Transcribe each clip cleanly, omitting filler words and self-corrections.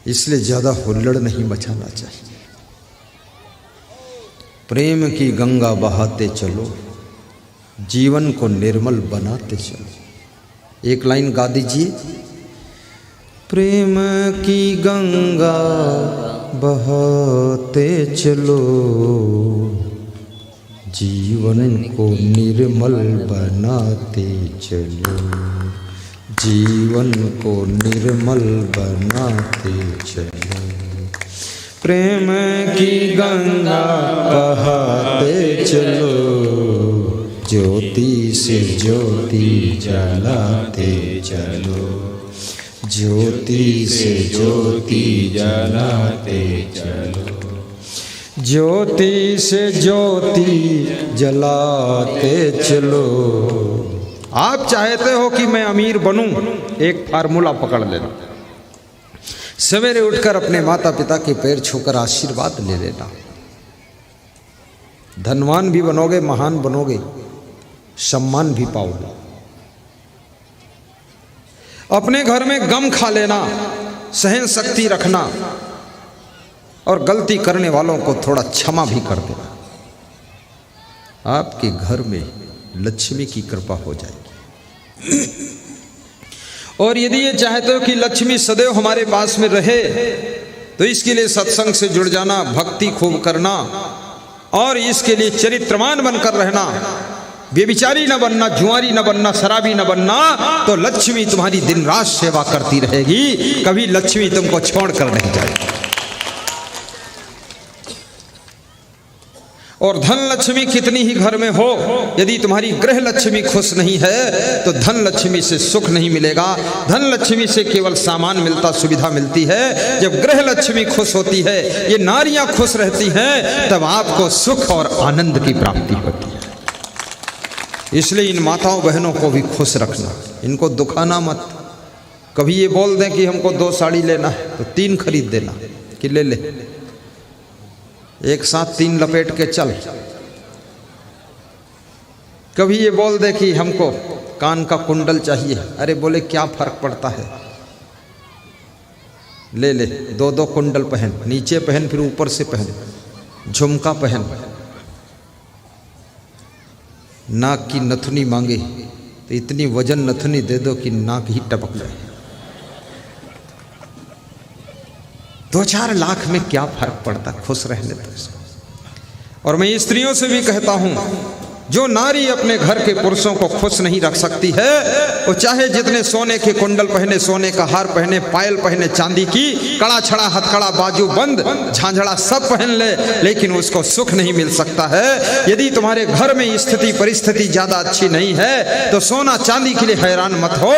इसलिए ज़्यादा हुल्लड़ नहीं मचाना चाहिए। प्रेम की गंगा बहाते चलो, जीवन को निर्मल बनाते चलो। एक लाइन गा दीजिए। प्रेम की गंगा बहाते चलो, जीवन को निर्मल बनाते चलो, जीवन को निर्मल बनाते चलो। प्रेम की गंगा बहाते चलो, ज्योति से ज्योति जलाते चलो, ज्योति से ज्योति जलाते चलो, ज्योति से ज्योति जलाते चलो। आप चाहते हो कि मैं अमीर बनूं, एक फार्मूला पकड़ लेना। सवेरे उठकर अपने माता पिता के पैर छूकर आशीर्वाद ले लेना। धनवान भी बनोगे, महान बनोगे, सम्मान भी पाओगे। अपने घर में गम खा लेना, सहन शक्ति रखना और गलती करने वालों को थोड़ा क्षमा भी कर देना। आपके घर में लक्ष्मी की कृपा हो जाएगी। और यदि ये चाहते हो कि लक्ष्मी सदैव हमारे पास में रहे, तो इसके लिए सत्संग से जुड़ जाना, भक्ति खूब करना और इसके लिए चरित्रवान बनकर रहना। व्यभिचारी न बनना, जुआरी न बनना, शराबी न बनना, तो लक्ष्मी तुम्हारी दिन रात सेवा करती रहेगी। कभी लक्ष्मी तुमको छोड़कर नहीं जाएगी। और धन लक्ष्मी कितनी ही घर में हो, यदि तुम्हारी गृह लक्ष्मी खुश नहीं है तो धन लक्ष्मी से सुख नहीं मिलेगा। धन लक्ष्मी से केवल सामान मिलता, सुविधा मिलती है। जब गृह लक्ष्मी खुश होती है, ये नारियां खुश रहती हैं, तब आपको सुख और आनंद की प्राप्ति होती है। इसलिए इन माताओं बहनों को भी खुश रखना, इनको दुखाना मत। कभी ये बोल दें कि हमको 2 साड़ी लेना है तो 3 खरीद देना कि ले ले, एक साथ 3 लपेट के चल। कभी ये बोल दे कि हमको कान का कुंडल चाहिए, अरे बोले क्या फर्क पड़ता है, ले ले 2-2 कुंडल पहन, नीचे पहन फिर ऊपर से पहन, झुमका पहन। नाक की नथुनी मांगे तो इतनी वजन नथुनी दे दो कि नाक ही टपक जाए। 2-4 लाख में क्या फर्क पड़ता, खुश रहने दो इसको। और मैं स्त्रियों से भी कहता हूं, जो नारी अपने घर के पुरुषों को खुश नहीं रख सकती है, वो चाहे जितने सोने के कुंडल पहने, सोने का हार पहने, पायल पहने, चांदी की, कड़ा छड़ा, हथकड़ा, बाजू बंद, झांझड़ा सब पहन ले, लेकिन उसको सुख नहीं मिल सकता है। यदि तुम्हारे घर में स्थिति परिस्थिति ज्यादा अच्छी नहीं है तो सोना चांदी के लिए हैरान मत हो।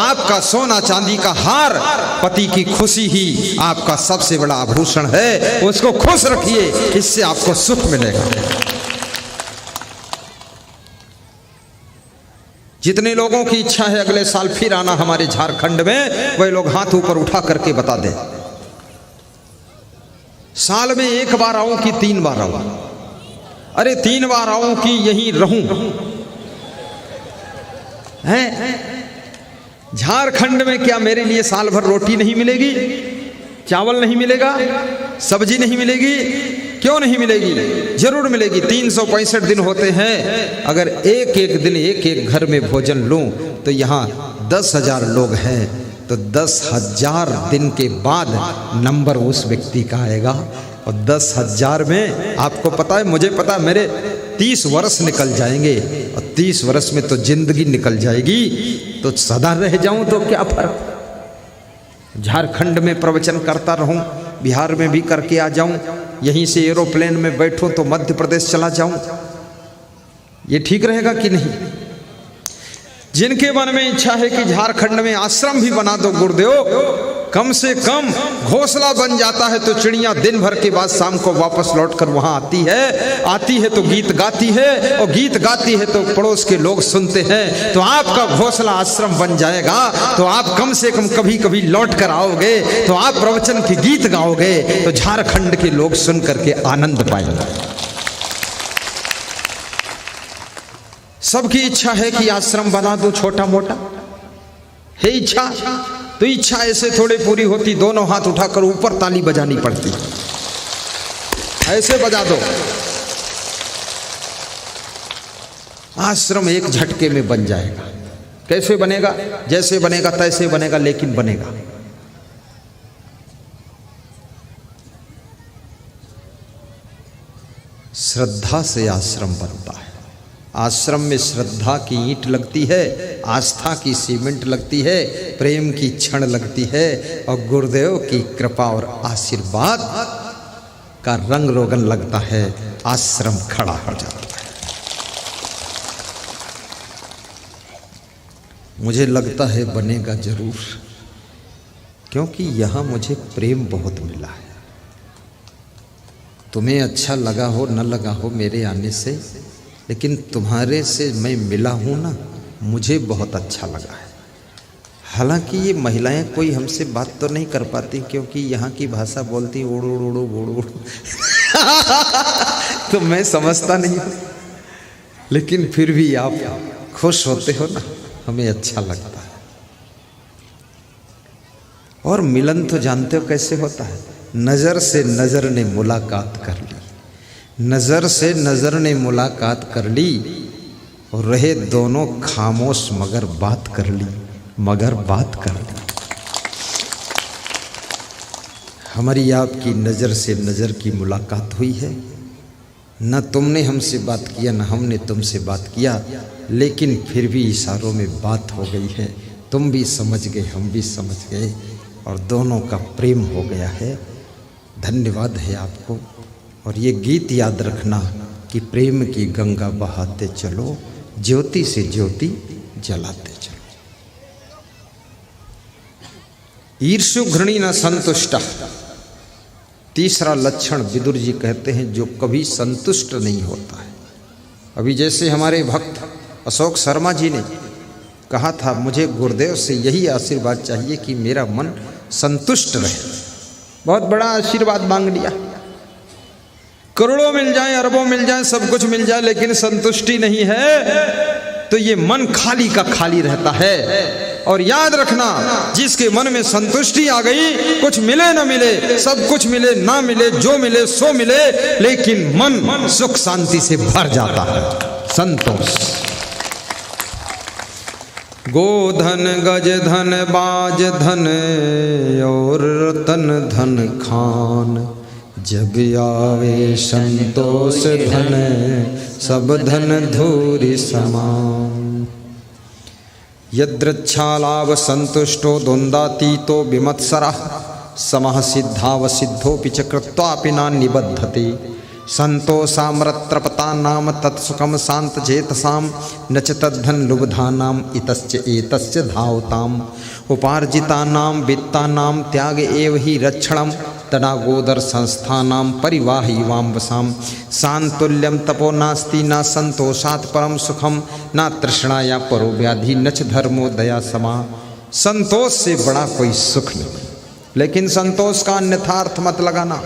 आपका सोना चांदी का हार पति की खुशी ही आपका सबसे बड़ा आभूषण है। उसको खुश रखिए, इससे आपको सुख मिलेगा। जितने लोगों की इच्छा है अगले साल फिर आना हमारे झारखंड में, वही लोग हाथ ऊपर उठा करके बता दें। साल में 1 बार आऊं कि 3 बार आऊं? अरे 3 बार आऊं कि यहीं रहूं? हैं? झारखंड में क्या मेरे लिए साल भर रोटी नहीं मिलेगी, चावल नहीं मिलेगा, सब्जी नहीं मिलेगी? क्यों नहीं मिलेगी? जरूर मिलेगी। 365 दिन होते हैं। अगर एक एक दिन एक एक घर में भोजन लूं तो यहाँ 10,000 लोग हैं, तो 10,000 दिन के बाद नंबर उस व्यक्ति का आएगा। और 10,000 में आपको पता है, मुझे पता है, मेरे 30 वर्ष निकल जाएंगे और 30 वर्ष में तो जिंदगी निकल जाएगी। तो सदा रह जाऊं तो क्या फर्क? झारखंड में प्रवचन करता रहूं, बिहार में भी करके आ जाऊं, यहीं से एरोप्लेन में बैठूं तो मध्य प्रदेश चला जाऊं, ये ठीक रहेगा कि नहीं? जिनके मन में इच्छा है कि झारखंड में आश्रम भी बना दो गुरुदेव, कम से कम घोंसला बन जाता है तो चिड़िया दिन भर के बाद शाम को वापस लौटकर वहां आती है तो गीत गाती है, और गीत गाती है तो पड़ोस के लोग सुनते हैं। तो आपका घोंसला आश्रम बन जाएगा, तो आप कम से कम कभी कभी लौट कर आओगे, तो आप प्रवचन के गीत गाओगे, तो झारखंड के लोग सुन करके आनंद पाएंगे। सबकी इच्छा है कि आश्रम बना दो, छोटा मोटा है इच्छा, तो इच्छा ऐसे थोड़ी पूरी होती, दोनों हाथ उठाकर ऊपर ताली बजानी पड़ती, ऐसे बजा दो। आश्रम एक झटके में बन जाएगा। कैसे बनेगा? जैसे बनेगा तैसे बनेगा, लेकिन बनेगा। श्रद्धा से आश्रम बनता है। आश्रम में श्रद्धा की ईंट लगती है, आस्था की सीमेंट लगती है, प्रेम की छड़ लगती है, और गुरुदेव की कृपा और आशीर्वाद का रंग रोगन लगता है। आश्रम खड़ा हो जाता है। मुझे लगता है बनेगा जरूर, क्योंकि यहाँ मुझे प्रेम बहुत मिला है। तुम्हें अच्छा लगा हो न लगा हो मेरे आने से, लेकिन तुम्हारे से मैं मिला हूँ ना, मुझे बहुत अच्छा लगा है। हालांकि ये महिलाएं कोई हमसे बात तो नहीं कर पाती, क्योंकि यहाँ की भाषा बोलती उड़ो उड़ो उड़ो उड़ो तो मैं समझता नहीं हूँ, लेकिन फिर भी आप खुश होते हो ना, हमें अच्छा लगता है। और मिलन तो जानते हो कैसे होता है? नज़र से नज़र ने मुलाकात कर ली, नज़र से नज़र ने मुलाकात कर ली, और रहे दोनों खामोश मगर बात कर ली, मगर बात कर ली। हमारी आपकी नज़र से नज़र की मुलाकात हुई है। न तुमने हमसे बात किया, न हमने तुमसे बात किया, लेकिन फिर भी इशारों में बात हो गई है। तुम भी समझ गए, हम भी समझ गए, और दोनों का प्रेम हो गया है। धन्यवाद है आपको। और ये गीत याद रखना कि प्रेम की गंगा बहाते चलो, ज्योति से ज्योति जलाते चलो। ईर्ष्यु घृणी न संतुष्ट, तीसरा लक्षण विदुर जी कहते हैं जो कभी संतुष्ट नहीं होता है। अभी जैसे हमारे भक्त अशोक शर्मा जी ने कहा था, मुझे गुरुदेव से यही आशीर्वाद चाहिए कि मेरा मन संतुष्ट रहे। बहुत बड़ा आशीर्वाद मांग लिया। करोड़ों मिल जाए, अरबों मिल जाए, सब कुछ मिल जाए, लेकिन संतुष्टि नहीं है तो ये मन खाली का खाली रहता है। और याद रखना, जिसके मन में संतुष्टि आ गई, कुछ मिले ना मिले, सब कुछ मिले ना मिले, जो मिले सो मिले, लेकिन मन सुख शांति से भर जाता है। संतोष। गोधन गज धन बाज धन और रतन धन खान, जब आवे संतोष धन सब धन धूरि समान। यदृच्छालाभ संतुष्टो द्वंद्वातीतो विमत्सरः, समः सिद्धाव सिद्धोपि च कृत्वापि न निबद्धते। संतोषामृत्रपता नाम तत्सुखम शांत चेतसाम, न च तद्धन लुब्धानाम इतश्च एतस्य धावताम। उपार्जितानाम वित्तानाम त्याग एव हि रक्षणम, तना गोदर संस्थानाम परिवाहि वाम्बसाम। सांतुल्यम तपो नास्ति न संतोषात् परम सुखम, न तृष्णाया परो व्याधि न च धर्मो दया समा। संतोष से बड़ा कोई सुख नहीं, लेकिन संतोष का अन्यथा अर्थ मत लगाना।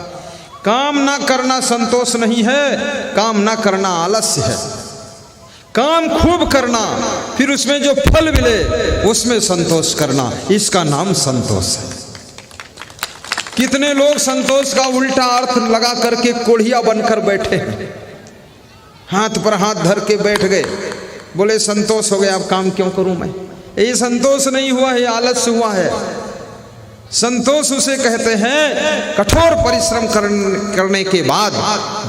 काम ना करना संतोष नहीं है, काम ना करना आलस्य है। काम खूब करना, फिर उसमें जो फल मिले उसमें संतोष करना, इसका नाम संतोष है। कितने लोग संतोष का उल्टा अर्थ लगा करके कोढ़िया बनकर बैठे हैं, हाथ पर हाथ धर के बैठ गए, बोले संतोष हो गया, अब काम क्यों करूं मैं। ये संतोष नहीं हुआ है, आलस्य हुआ है। संतोष उसे कहते हैं कठोर परिश्रम करने के बाद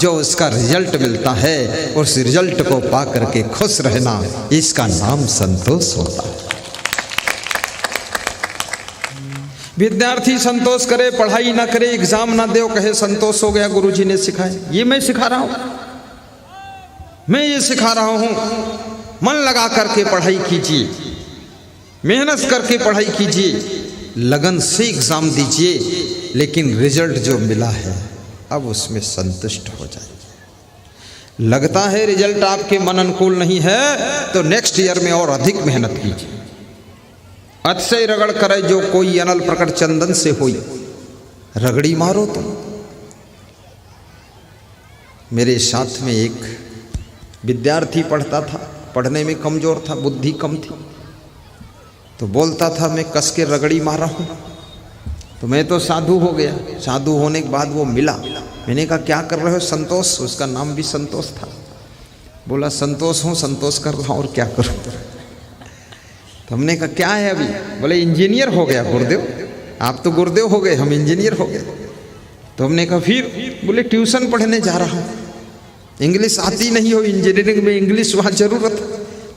जो उसका रिजल्ट मिलता है, उस रिजल्ट को पा करके खुश रहना, इसका नाम संतोष होता है। विद्यार्थी संतोष करे, पढ़ाई ना करे, एग्जाम ना दे, कहे संतोष हो गया, गुरुजी ने सिखाया। ये मैं सिखा रहा हूं, मैं ये सिखा रहा हूं। मन लगा करके पढ़ाई कीजिए, मेहनत करके पढ़ाई कीजिए, लगन से एग्जाम दीजिए, लेकिन रिजल्ट जो मिला है अब उसमें संतुष्ट हो जाइए। लगता है रिजल्ट आपके मन अनुकूल नहीं है तो नेक्स्ट ईयर में और अधिक मेहनत कीजिए। अतिशय रगड़ करे जो कोई अनल प्रकट चंदन से होई, रगड़ी मारो तुम। मेरे साथ में एक विद्यार्थी पढ़ता था, पढ़ने में कमजोर था, बुद्धि कम थी। तो बोलता था मैं कस के रगड़ी मारा हूँ। तो मैं तो साधु हो गया। साधु होने के बाद वो मिला, मैंने कहा क्या कर रहे हो? संतोष, उसका नाम भी संतोष था। बोला संतोष हूँ, संतोष कर रहा हूँ, और क्या करूँ? तो हमने कहा क्या है अभी? बोले इंजीनियर हो गया गुरुदेव। आप तो गुरुदेव हो गए, हम इंजीनियर हो गए। तो हमने कहा फिर? बोले ट्यूशन पढ़ने जा रहा हूँ। इंग्लिश आती नहीं हो, इंजीनियरिंग में इंग्लिश वहाँ जरूरत,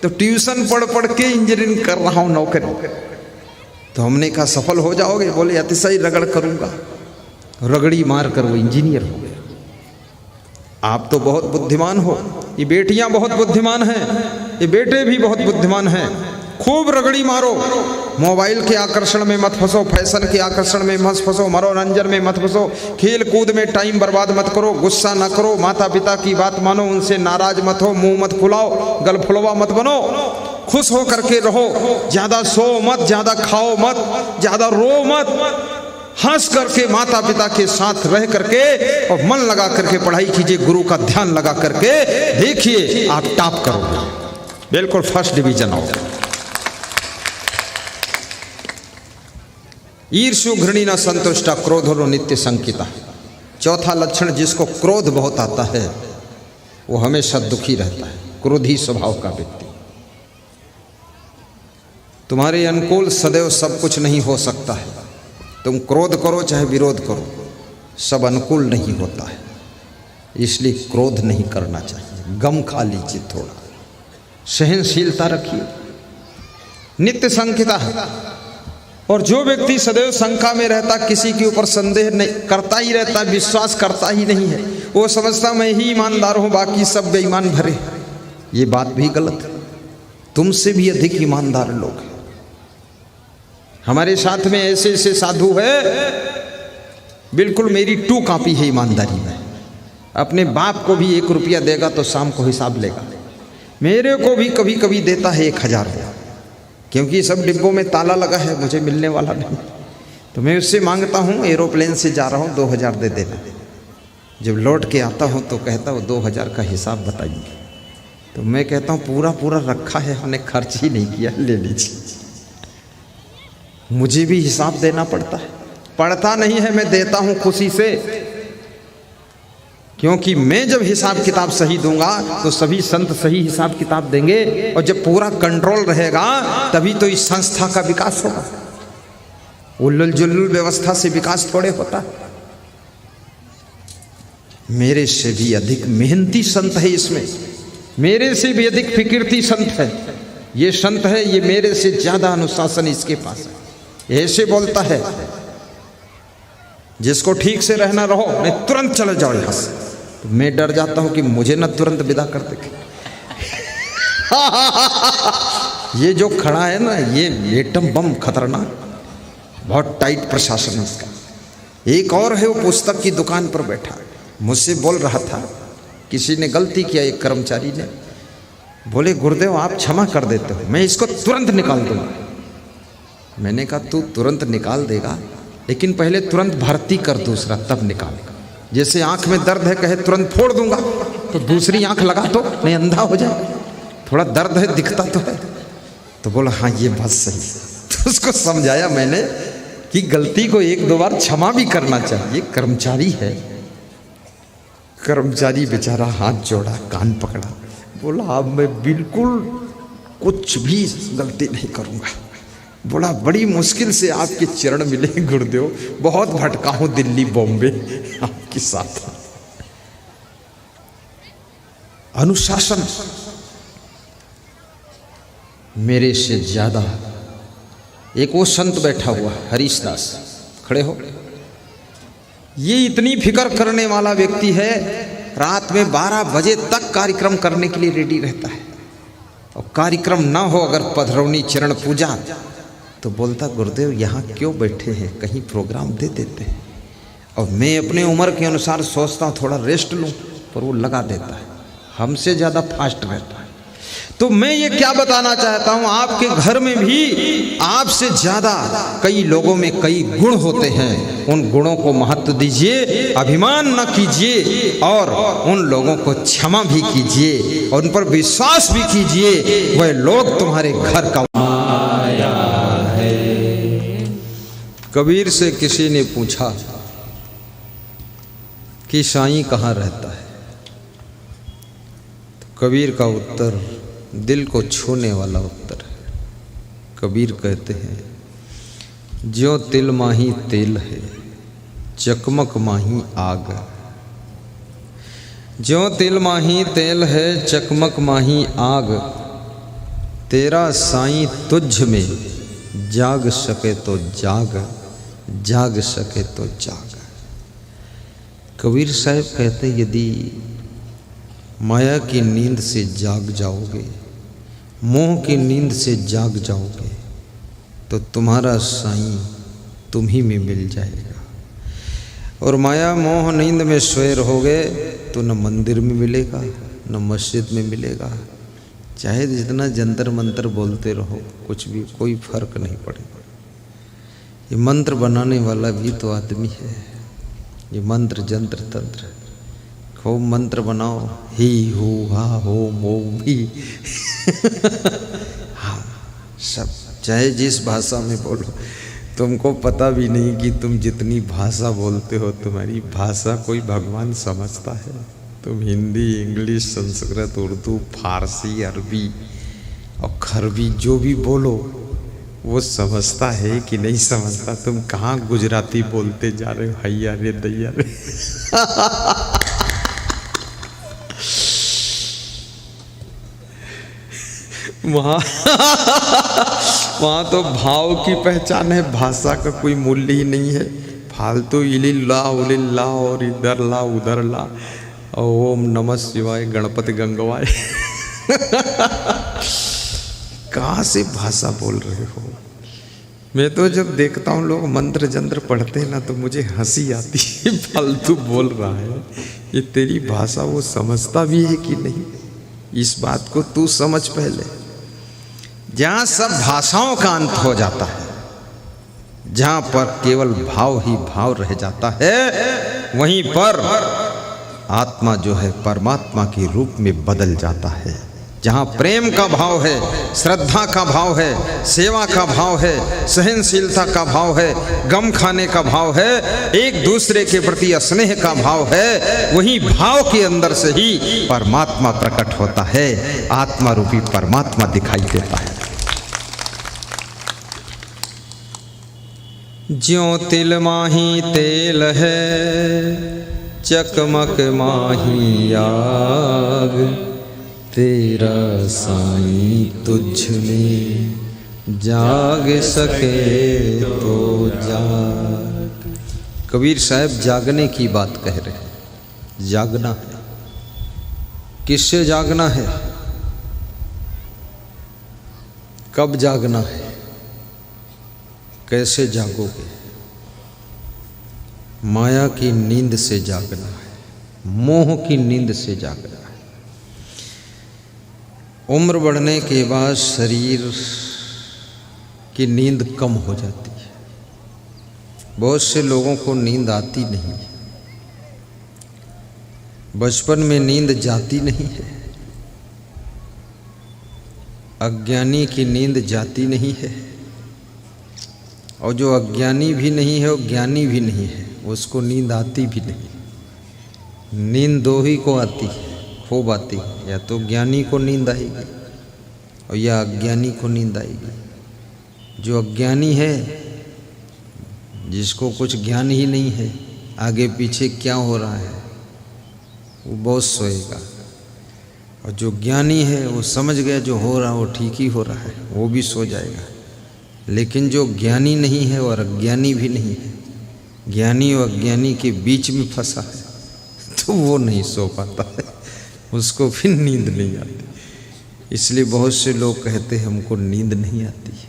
तो ट्यूशन पढ़ पढ़ के इंजीनियरिंग कर रहा हूँ, नौकरी। तो हमने कहा सफल हो जाओगे? बोले अतिशय रगड़ करूँगा। रगड़ी मार कर वो इंजीनियर हो गया। आप तो बहुत बुद्धिमान हो, ये बेटियां बहुत बुद्धिमान हैं, ये बेटे भी बहुत बुद्धिमान हैं। खूब रगड़ी मारो, मोबाइल के आकर्षण में मत फंसो, फैशन के आकर्षण में मत फंसो, मनोरंजन में मत फंसो, खेल कूद में टाइम बर्बाद मत करो, गुस्सा न करो, माता पिता की बात मानो, उनसे नाराज मत हो, मुंह मत फुलाओ, गल फुलवा मत बनो, खुश हो करके रहो, ज्यादा सो मत, ज्यादा खाओ मत, ज्यादा रो मत, हंस करके माता पिता के साथ रह करके और मन लगा करके पढ़ाई कीजिए, गुरु का ध्यान लगा करके देखिए आप टॉप करोगे, बिल्कुल फर्स्ट डिवीजन होगा। ईर्ष्यु घृणी न संतुष्टा क्रोधो नित्य संकिता। चौथा लक्षण, जिसको क्रोध बहुत आता है वो हमेशा दुखी रहता है, क्रोधी स्वभाव का व्यक्ति। तुम्हारे अनुकूल सदैव सब कुछ नहीं हो सकता है, तुम क्रोध करो चाहे विरोध करो, सब अनुकूल नहीं होता है, इसलिए क्रोध नहीं करना चाहिए। गम खा लीजिए, थोड़ा सहनशीलता रखिए। नित्य संकिता है, और जो व्यक्ति सदैव शंका में रहता, किसी के ऊपर संदेह नहीं करता ही रहता, विश्वास करता ही नहीं है, वो समझता मैं ही ईमानदार हूं, बाकी सब बेईमान भरे। ये बात भी गलत है, तुमसे भी अधिक ईमानदार लोग हैं। हमारे साथ में ऐसे ऐसे साधु है, बिल्कुल मेरी 2 कॉपी है ईमानदारी में। अपने बाप को भी 1 रुपया देगा तो शाम को हिसाब लेगा, मेरे को भी कभी कभी देता है 1000 रुपया, क्योंकि सब डिब्बों में ताला लगा है, मुझे मिलने वाला नहीं। तो मैं उससे मांगता हूँ, एरोप्लेन से जा रहा हूँ, 2000 दे देना। जब लौट के आता हूँ तो कहता हूँ 2000 का हिसाब बताइए। तो मैं कहता हूँ पूरा पूरा रखा है, हमने खर्च ही नहीं किया, ले लीजिए। मुझे भी हिसाब देना पड़ता है, पड़ता नहीं है, मैं देता हूँ खुशी से, क्योंकि मैं जब हिसाब किताब सही दूंगा तो सभी संत सही हिसाब किताब देंगे, और जब पूरा कंट्रोल रहेगा तभी तो इस संस्था का विकास होगा। उल्लुल जुल्लुल व्यवस्था से विकास थोड़े होता। मेरे से भी अधिक मेहनती संत है इसमें, मेरे से भी अधिक फिकिरती संत है। ये संत है, ये मेरे से ज्यादा अनुशासन इसके पास है। ऐसे बोलता है, जिसको ठीक से रहना रहो, नहीं तुरंत चले जाओ यहां से। तो मैं डर जाता हूं कि मुझे ना तुरंत विदा कर दे। ये जो खड़ा है ना, ये एटम बम खतरनाक, बहुत टाइट प्रशासन है इसका। एक और है, वो पुस्तक की दुकान पर बैठा, मुझसे बोल रहा था, किसी ने गलती किया, एक कर्मचारी ने, बोले गुरुदेव आप क्षमा कर देते हो, मैं इसको तुरंत निकाल दूंगा। मैंने कहा तू तुरंत निकाल देगा, लेकिन पहले तुरंत भर्ती कर दूसरा, तब निकाल। जैसे आंख में दर्द है, कहे तुरंत फोड़ दूंगा, तो दूसरी आंख लगा तो नहीं अंधा हो जाए, थोड़ा दर्द है दिखता तो है। तो बोला हाँ ये बात सही। तो उसको समझाया मैंने कि गलती को 1-2 बार क्षमा भी करना चाहिए। कर्मचारी है, कर्मचारी बेचारा हाथ जोड़ा, कान पकड़ा, बोला अब मैं बिल्कुल कुछ भी गलती नहीं करूंगा। बोला बड़ी मुश्किल से आपके चरण मिले गुरुदेव, बहुत भटका हूं दिल्ली बॉम्बे आपके साथ। अनुशासन मेरे से ज्यादा। एक वो संत बैठा हुआ हरीश दास, खड़े हो, ये इतनी फिक्र करने वाला व्यक्ति है, रात में 12 बजे तक कार्यक्रम करने के लिए रेडी रहता है, और कार्यक्रम ना हो अगर पधरौनी चरण पूजा तो बोलता गुरुदेव यहाँ क्यों बैठे हैं, कहीं प्रोग्राम दे देते हैं। और मैं अपने उम्र के अनुसार सोचता हूँ थोड़ा रेस्ट लूँ, पर वो लगा देता है, हमसे ज़्यादा फास्ट रहता है। तो मैं ये क्या बताना चाहता हूँ, आपके घर में भी आपसे ज़्यादा कई लोगों में कई गुण होते हैं, उन गुणों को महत्व दीजिए, अभिमान न कीजिए, और उन लोगों को क्षमा भी कीजिए, और उन पर विश्वास भी कीजिए। वह लोग तुम्हारे घर का कबीर से किसी ने पूछा कि साईं कहाँ रहता है, तो कबीर का उत्तर दिल को छूने वाला उत्तर है। कबीर कहते हैं, ज्यों तिल माही तेल है, चकमक माही आग। ज्यों तिल माही तेल है, चकमक माही आग। तेरा साईं तुझ में जाग सके तो जाग, जाग सके तो जाग। कबीर साहब कहते, यदि माया की नींद से जाग जाओगे, मोह की नींद से जाग जाओगे, तो तुम्हारा साईं तुम ही में मिल जाएगा। और माया मोह नींद में सोए रहोगे तो न मंदिर में मिलेगा न मस्जिद में मिलेगा। चाहे जितना जंतर मंतर बोलते रहो, कुछ भी कोई फर्क नहीं पड़ेगा। ये मंत्र बनाने वाला भी तो आदमी है। ये मंत्र जंत्र तंत्र, खूब मंत्र बनाओ, ही हो हा हो मो भी हाँ सब, चाहे जिस भाषा में बोलो, तुमको पता भी नहीं कि तुम जितनी भाषा बोलते हो, तुम्हारी भाषा कोई भगवान समझता है। तुम हिंदी, इंग्लिश, संस्कृत, उर्दू, फारसी, अरबी और खरबी जो भी बोलो, वो समझता है कि नहीं समझता। तुम कहाँ गुजराती बोलते जा रहे हो, हैया रे दैया रे वहाँ तो भाव की पहचान है, भाषा का कोई मूल्य ही नहीं है। फालतू इलिल्ला उलिल्ला और इधर ला उधर ला, ओम नमः शिवाय, गणपति गंगवाय कहाँ से भाषा बोल रहे हो? मैं तो जब देखता हूँ लोग मंत्र जंत्र पढ़ते हैं ना, तो मुझे हंसी आती है। फालतू बोल रहा है, ये तेरी भाषा वो समझता भी है कि नहीं, इस बात को तू समझ पहले। जहाँ सब भाषाओं का अंत हो जाता है, जहाँ पर केवल भाव ही भाव रह जाता है, वहीं पर आत्मा जो है परमात्मा के रूप में बदल जाता है। जहाँ प्रेम का भाव है, श्रद्धा का भाव है, सेवा का भाव है, सहनशीलता का भाव है, गम खाने का भाव है, एक दूसरे के प्रति स्नेह का भाव है, वही भाव के अंदर से ही परमात्मा प्रकट होता है, आत्मा रूपी परमात्मा दिखाई देता है। ज्यों तिल माही तेल है, चकमक माही आग। तेरा साईं तुझ में जाग सके तो जाग। कबीर साहब जागने की बात कह रहे हैं। जागना है, किससे जागना है, कब जागना है, कैसे जागोगे? माया की नींद से जागना है, मोह की नींद से जागना है। उम्र बढ़ने के बाद शरीर की नींद कम हो जाती है। बहुत से लोगों को नींद आती नहीं है, बचपन में नींद जाती नहीं है, अज्ञानी की नींद जाती नहीं है, और जो अज्ञानी भी नहीं है वो ज्ञानी भी नहीं है, उसको नींद आती भी नहीं। नींद दो ही को आती है, खूब आती है, या तो ज्ञानी को नींद आएगी और या अज्ञानी को नींद आएगी। जो अज्ञानी है, जिसको कुछ ज्ञान ही नहीं है आगे पीछे क्या हो रहा है, वो बहुत सोएगा। और जो ज्ञानी है वो समझ गया जो हो रहा है वो ठीक ही हो रहा है, वो भी सो जाएगा। लेकिन जो ज्ञानी नहीं है और अज्ञानी भी नहीं है, ज्ञानी और अज्ञानी के बीच में फंसा है, तो वो नहीं सो पाता है, उसको फिर नींद नहीं आती। इसलिए बहुत से लोग कहते हैं हमको नींद नहीं आती है।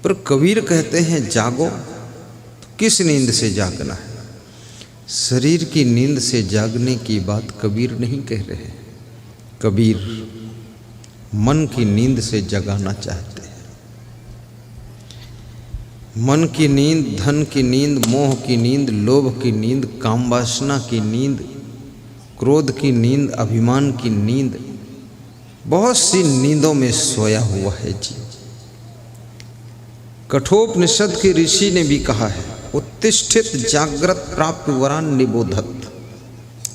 पर कबीर कहते हैं जागो। तो किस नींद से जागना है? शरीर की नींद से जागने की बात कबीर नहीं कह रहे हैं। कबीर मन की नींद से जगाना चाहते हैं। मन की नींद, धन की नींद, मोह की नींद, लोभ की नींद, काम वासना की नींद, क्रोध की नींद, अभिमान की नींद, बहुत सी नींदों में सोया हुआ है जी। कठोपनिषद के ऋषि ने भी कहा है, उत्तिष्ठित जागृत प्राप्त वरान निबोधत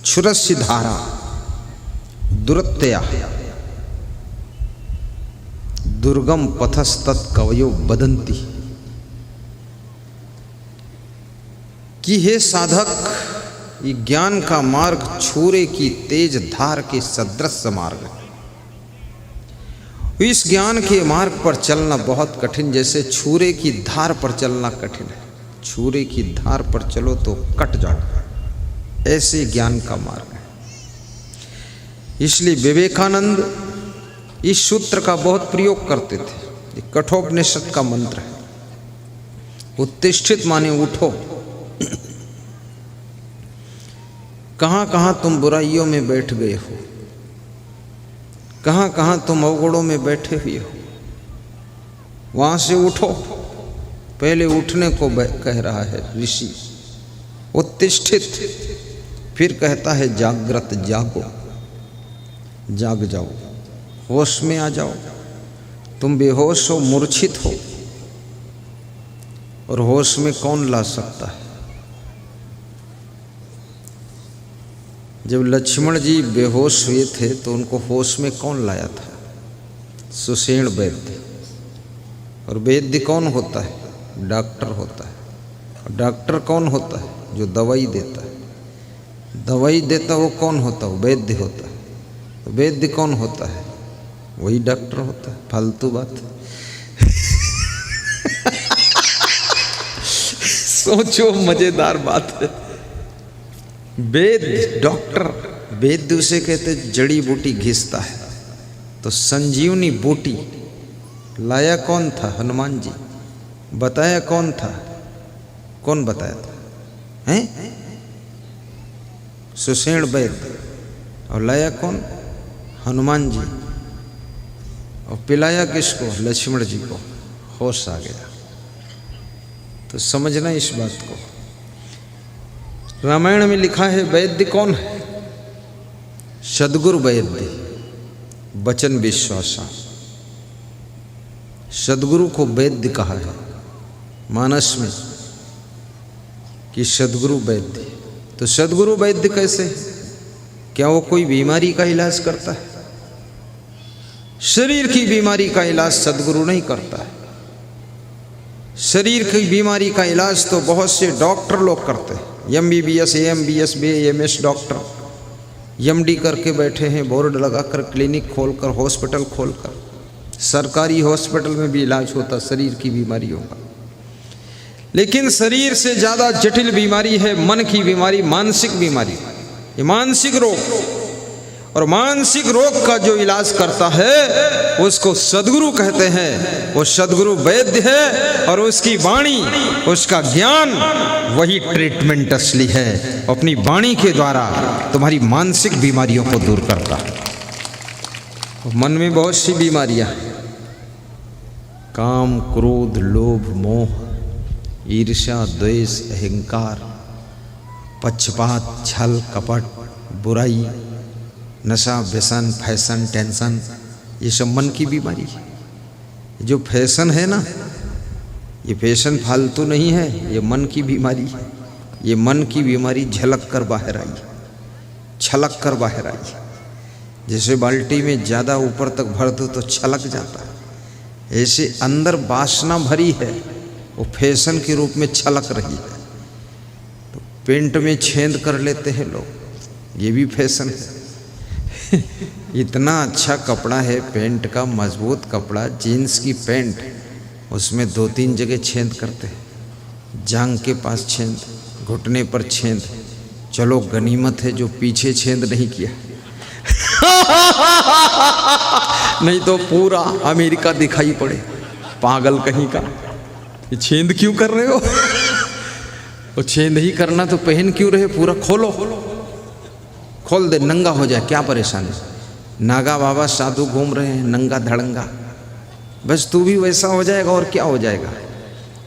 क्षुरस्य धारा दुरत्या दुर्गम पथस्तत् कवयो बदंती। कि हे साधक, ये ज्ञान का मार्ग छुरे की तेज धार के सदृश मार्ग है। इस ज्ञान के मार्ग पर चलना बहुत कठिन, जैसे छुरे की धार पर चलना कठिन है। छुरे की धार पर चलो तो कट जाओ, ऐसे ज्ञान का मार्ग है। इसलिए विवेकानंद इस सूत्र का बहुत प्रयोग करते थे। ये कठोपनिषद का मंत्र है। उत्तिष्ठित माने उठो। कहाँ कहाँ तुम बुराइयों में बैठ गए हो, कहाँ कहाँ तुम अवगुणों में बैठे हुए हो, वहाँ से उठो। पहले उठने को कह रहा है ऋषि, उत्तिष्ठित। फिर कहता है जागृत, जागो, जाग जाओ, होश में आ जाओ। तुम बेहोश हो, मूर्छित हो, और होश में कौन ला सकता है? जब लक्ष्मण जी बेहोश हुए थे तो उनको होश में कौन लाया था? सुषेण वैद्य। और वैद्य कौन होता है? डॉक्टर होता है। और डॉक्टर कौन होता है? जो दवाई देता है। दवाई देता वो कौन होता है? वैद्य होता है। वैद्य कौन होता है? वही डॉक्टर होता है। फालतू बात। सोचो, मजेदार बात है। वेद, डॉक्टर, वेद उसे कहते जड़ी बूटी घिसता है। तो संजीवनी बूटी लाया कौन था? हनुमान जी। बताया कौन था? कौन बताया था? हैं? सुषेण वैद्य। और लाया कौन? हनुमान जी। और पिलाया किसको? लक्ष्मण जी को। होश आ गया। तो समझना इस बात को। रामायण में लिखा है वैद्य कौन है? सद्गुरु वैद्य, वचन विश्वासा। सद्गुरु को वैद्य कहा है मानस में कि सद्गुरु वैद्य। तो सद्गुरु वैद्य कैसे? क्या वो कोई बीमारी का इलाज करता है? शरीर की बीमारी का इलाज सद्गुरु नहीं करता है। शरीर की बीमारी का इलाज तो बहुत से डॉक्टर लोग करते हैं। MBBS, AMBS, BAMS doctor MD करके बैठे हैं, बोर्ड लगाकर, क्लिनिक खोलकर, हॉस्पिटल खोलकर। सरकारी हॉस्पिटल में भी इलाज होता शरीर की बीमारियों का। लेकिन शरीर से ज़्यादा जटिल बीमारी है मन की बीमारी, मानसिक बीमारी। ये मानसिक रोग, और मानसिक रोग का जो इलाज करता है उसको सद्गुरु कहते हैं। वो सद्गुरु वैद्य है, और उसकी वाणी, उसका ज्ञान, वही ट्रीटमेंट असली है। अपनी वाणी के द्वारा तुम्हारी मानसिक बीमारियों को दूर करता है। मन में बहुत सी बीमारियां हैं। काम, क्रोध, लोभ, मोह, ईर्ष्या, द्वेष, अहंकार, पक्षपात, छल, कपट, बुराई, नशा, व्यसन, फैशन, टेंशन, ये सब मन की बीमारी है। जो फैशन है ना, ये फैशन फालतू नहीं है, ये मन की बीमारी है। ये मन की बीमारी झलक कर बाहर आई, छलक कर बाहर आई। जैसे बाल्टी में ज़्यादा ऊपर तक भर दो तो छलक जाता है, ऐसे अंदर वासना भरी है, वो फैशन के रूप में छलक रही है। तो पेंट में छेद कर लेते हैं लोग, ये भी फैशन है। इतना अच्छा कपड़ा है पेंट का, मजबूत कपड़ा, जीन्स की पेंट, उसमें 2-3 जगह छेद करते हैं। जांग के पास छेद, घुटने पर छेद। चलो गनीमत है जो पीछे छेद नहीं किया। नहीं तो पूरा अमेरिका दिखाई पड़े, पागल कहीं का। ये छेद क्यों कर रहे हो? वो छेद ही करना तो पहन क्यों रहे? पूरा खोलो, खोल दे, नंगा हो जाए, क्या परेशानी? नागा बाबा साधु घूम रहे हैं नंगा धड़ंगा, बस तू भी वैसा हो जाएगा, और क्या हो जाएगा?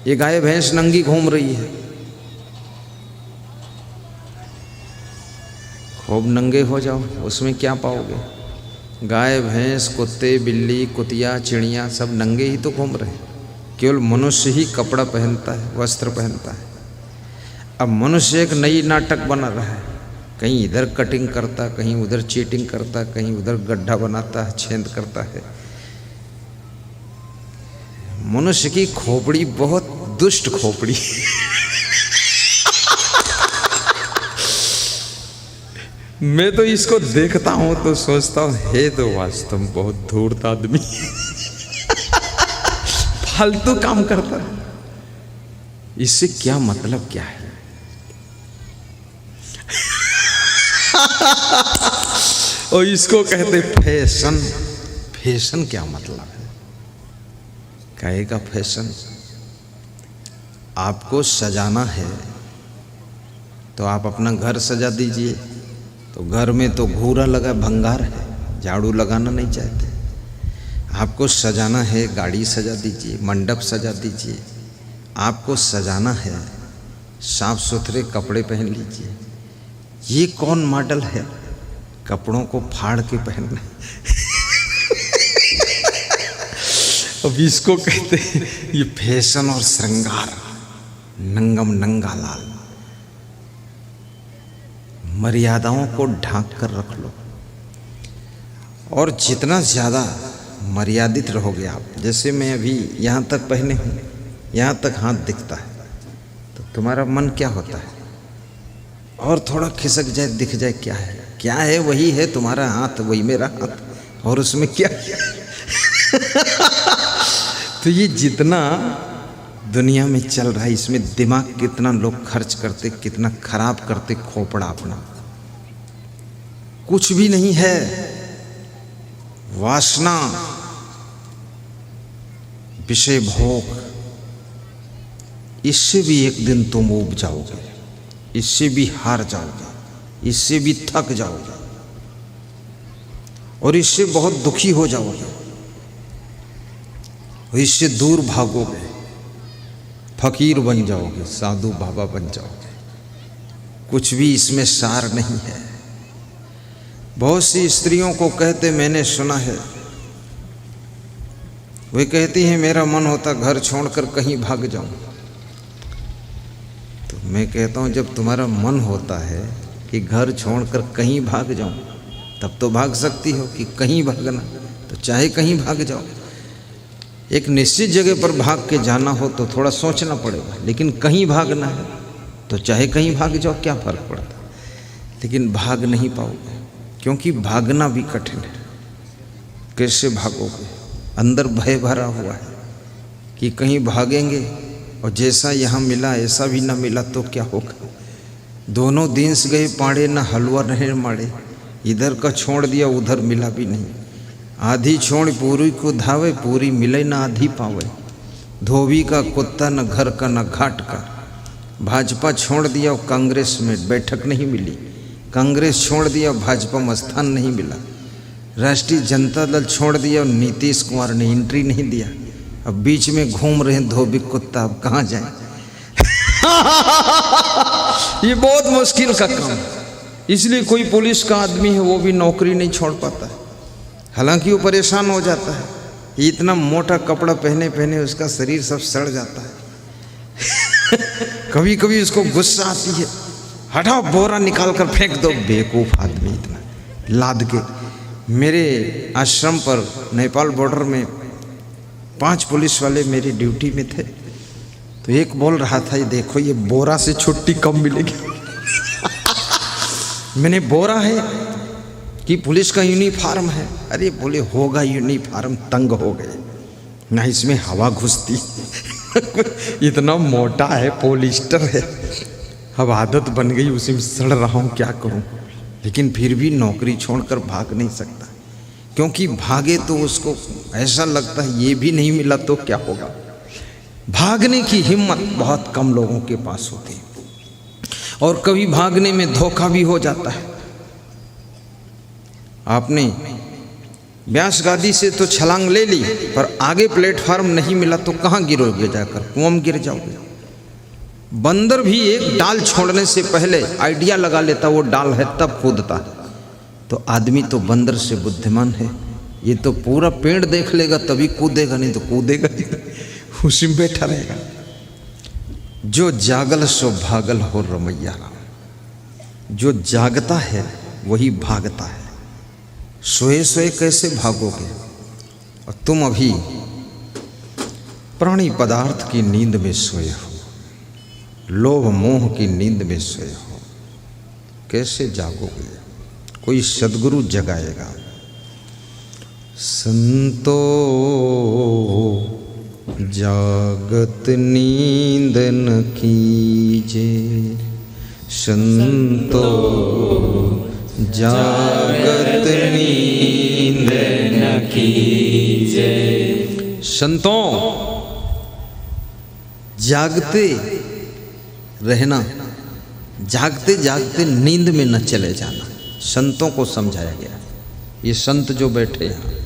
ये गाय भैंस नंगी घूम रही है, खूब नंगे हो जाओ, उसमें क्या पाओगे? गाय भैंस, कुत्ते, बिल्ली, कुतिया, चिड़िया सब नंगे ही तो घूम रहे हैं। केवल मनुष्य ही कपड़ा पहनता है, वस्त्र पहनता है। अब मनुष्य एक नई नाटक बना रहा है, कहीं इधर कटिंग करता, कहीं उधर चीटिंग करता, कहीं उधर गड्ढा बनाता है, छेद करता है। मनुष्य की खोपड़ी बहुत दुष्ट खोपड़ी मैं तो इसको देखता हूं तो सोचता हूं, हे तो वास्तव में बहुत धूर्त आदमी फालतू काम करता है। इससे क्या मतलब क्या है? और इसको कहते फैशन। फैशन क्या मतलब है? कहेगा फैशन, आपको सजाना है तो आप अपना घर सजा दीजिए। तो घर में तो घूरा लगा भंगार है, झाड़ू लगाना नहीं चाहते। आपको सजाना है, गाड़ी सजा दीजिए, मंडप सजा दीजिए। आपको सजाना है, साफ सुथरे कपड़े पहन लीजिए। ये कौन मॉडल है? कपड़ों को फाड़ के पहनना अब इसको कहते हैं ये फैशन और श्रृंगार। नंगम नंगा लाल। मर्यादाओं को ढांक कर रख लो, और जितना ज़्यादा मर्यादित रहोगे आप, जैसे मैं अभी यहाँ तक पहने हूँ, यहाँ तक हाथ दिखता है, तो तुम्हारा मन क्या होता है? और थोड़ा खिसक जाए, दिख जाए, क्या है? क्या है? वही है तुम्हारा हाथ, वही मेरा हाथ, और उसमें क्या तो ये जितना दुनिया में चल रहा है, इसमें दिमाग कितना लोग खर्च करते, कितना खराब करते खोपड़ा अपना। कुछ भी नहीं है। वासना, विषय भोग, इससे भी एक दिन तुम ऊब जाओगे, इससे भी हार जाओगे, इससे भी थक जाओगे, और इससे बहुत दुखी हो जाओगे, और इससे दूर भागोगे, फकीर बन जाओगे, साधु बाबा बन जाओगे। कुछ भी इसमें सार नहीं है। बहुत सी स्त्रियों को कहते मैंने सुना है, वे कहती हैं मेरा मन होता घर छोड़कर कहीं भाग जाऊं। तो मैं कहता हूं, जब तुम्हारा मन होता है कि घर छोड़कर कहीं भाग जाऊं, तब तो भाग सकती हो। कि कहीं भागना, तो चाहे कहीं भाग जाओ। एक निश्चित जगह पर भाग के जाना हो तो थोड़ा सोचना पड़ेगा, लेकिन कहीं भागना है तो चाहे कहीं भाग जाओ, क्या फर्क पड़ता। लेकिन भाग नहीं पाओगे, क्योंकि भागना भी कठिन है। कैसे भागोगे? अंदर भय भरा हुआ है कि कहीं भागेंगे और जैसा यहाँ मिला ऐसा भी ना मिला तो क्या होगा। दोनों दिन से गए पाड़े, ना हलवा रहे माड़े। इधर का छोड़ दिया, उधर मिला भी नहीं। आधी छोड़ पूरी को धावे, पूरी मिले ना आधी पावे। धोबी का कुत्ता, न घर का न घाट का। भाजपा छोड़ दिया और कांग्रेस में बैठक नहीं मिली। कांग्रेस छोड़ दिया, भाजपा में स्थान नहीं मिला। राष्ट्रीय जनता दल छोड़ दिया और नीतीश कुमार ने एंट्री नहीं दिया। अब बीच में घूम रहे धोबी कुत्ता, अब कहाँ जाए ये बहुत मुश्किल का काम। इसलिए कोई पुलिस का आदमी है वो भी नौकरी नहीं छोड़ पाता है। हालांकि वो परेशान हो जाता है, ये इतना मोटा कपड़ा पहने पहने उसका शरीर सब सड़ जाता है कभी कभी उसको गुस्सा आती है, हटाओ बोरा निकाल कर फेंक दो। बेवकूफ़ आदमी इतना लाद के। मेरे आश्रम पर नेपाल बॉर्डर में 5 पुलिस वाले मेरी ड्यूटी में थे, तो एक बोल रहा था, ये देखो ये बोरा से छुट्टी कब मिलेगी मैंने बोरा है कि पुलिस का यूनिफॉर्म है? अरे बोले होगा यूनिफॉर्म, तंग हो गए ना, इसमें हवा घुसती इतना मोटा है, पॉलिस्टर है। अब आदत बन गई, उसी में सड़ रहा हूँ, क्या करूँ। लेकिन फिर भी नौकरी छोड़कर भाग नहीं सकता, क्योंकि भागे तो उसको ऐसा लगता है ये भी नहीं मिला तो क्या होगा। भागने की हिम्मत बहुत कम लोगों के पास होती है, और कभी भागने में धोखा भी हो जाता है। आपने व्यास गादी से तो छलांग ले ली, पर आगे प्लेटफार्म नहीं मिला तो कहाँ गिरोगे जाकर? कुआं में गिर जाओगे। बंदर भी एक डाल छोड़ने से पहले आइडिया लगा लेता वो डाल है, तब कूदता। तो आदमी तो बंदर से बुद्धिमान है, ये तो पूरा पेड़ देख लेगा तभी कूदेगा, नहीं तो कूदेगा नहीं। उसी में बैठा रहेगा। जो जागल सो भागल हो रमैया राम। जो जागता है वही भागता है। सोए सोए कैसे भागोगे? और तुम अभी प्राणी पदार्थ की नींद में सोए हो, लोभ मोह की नींद में सोए हो, कैसे जागोगे? कोई सद्गुरु जगाएगा। संतो जागत नींद न कीजे, संतो जागत नींद न कीजे। संतों, जागते रहना, जागते जागते नींद में न चले जाना, संतों को समझाया गया। ये संत जो बैठे हैं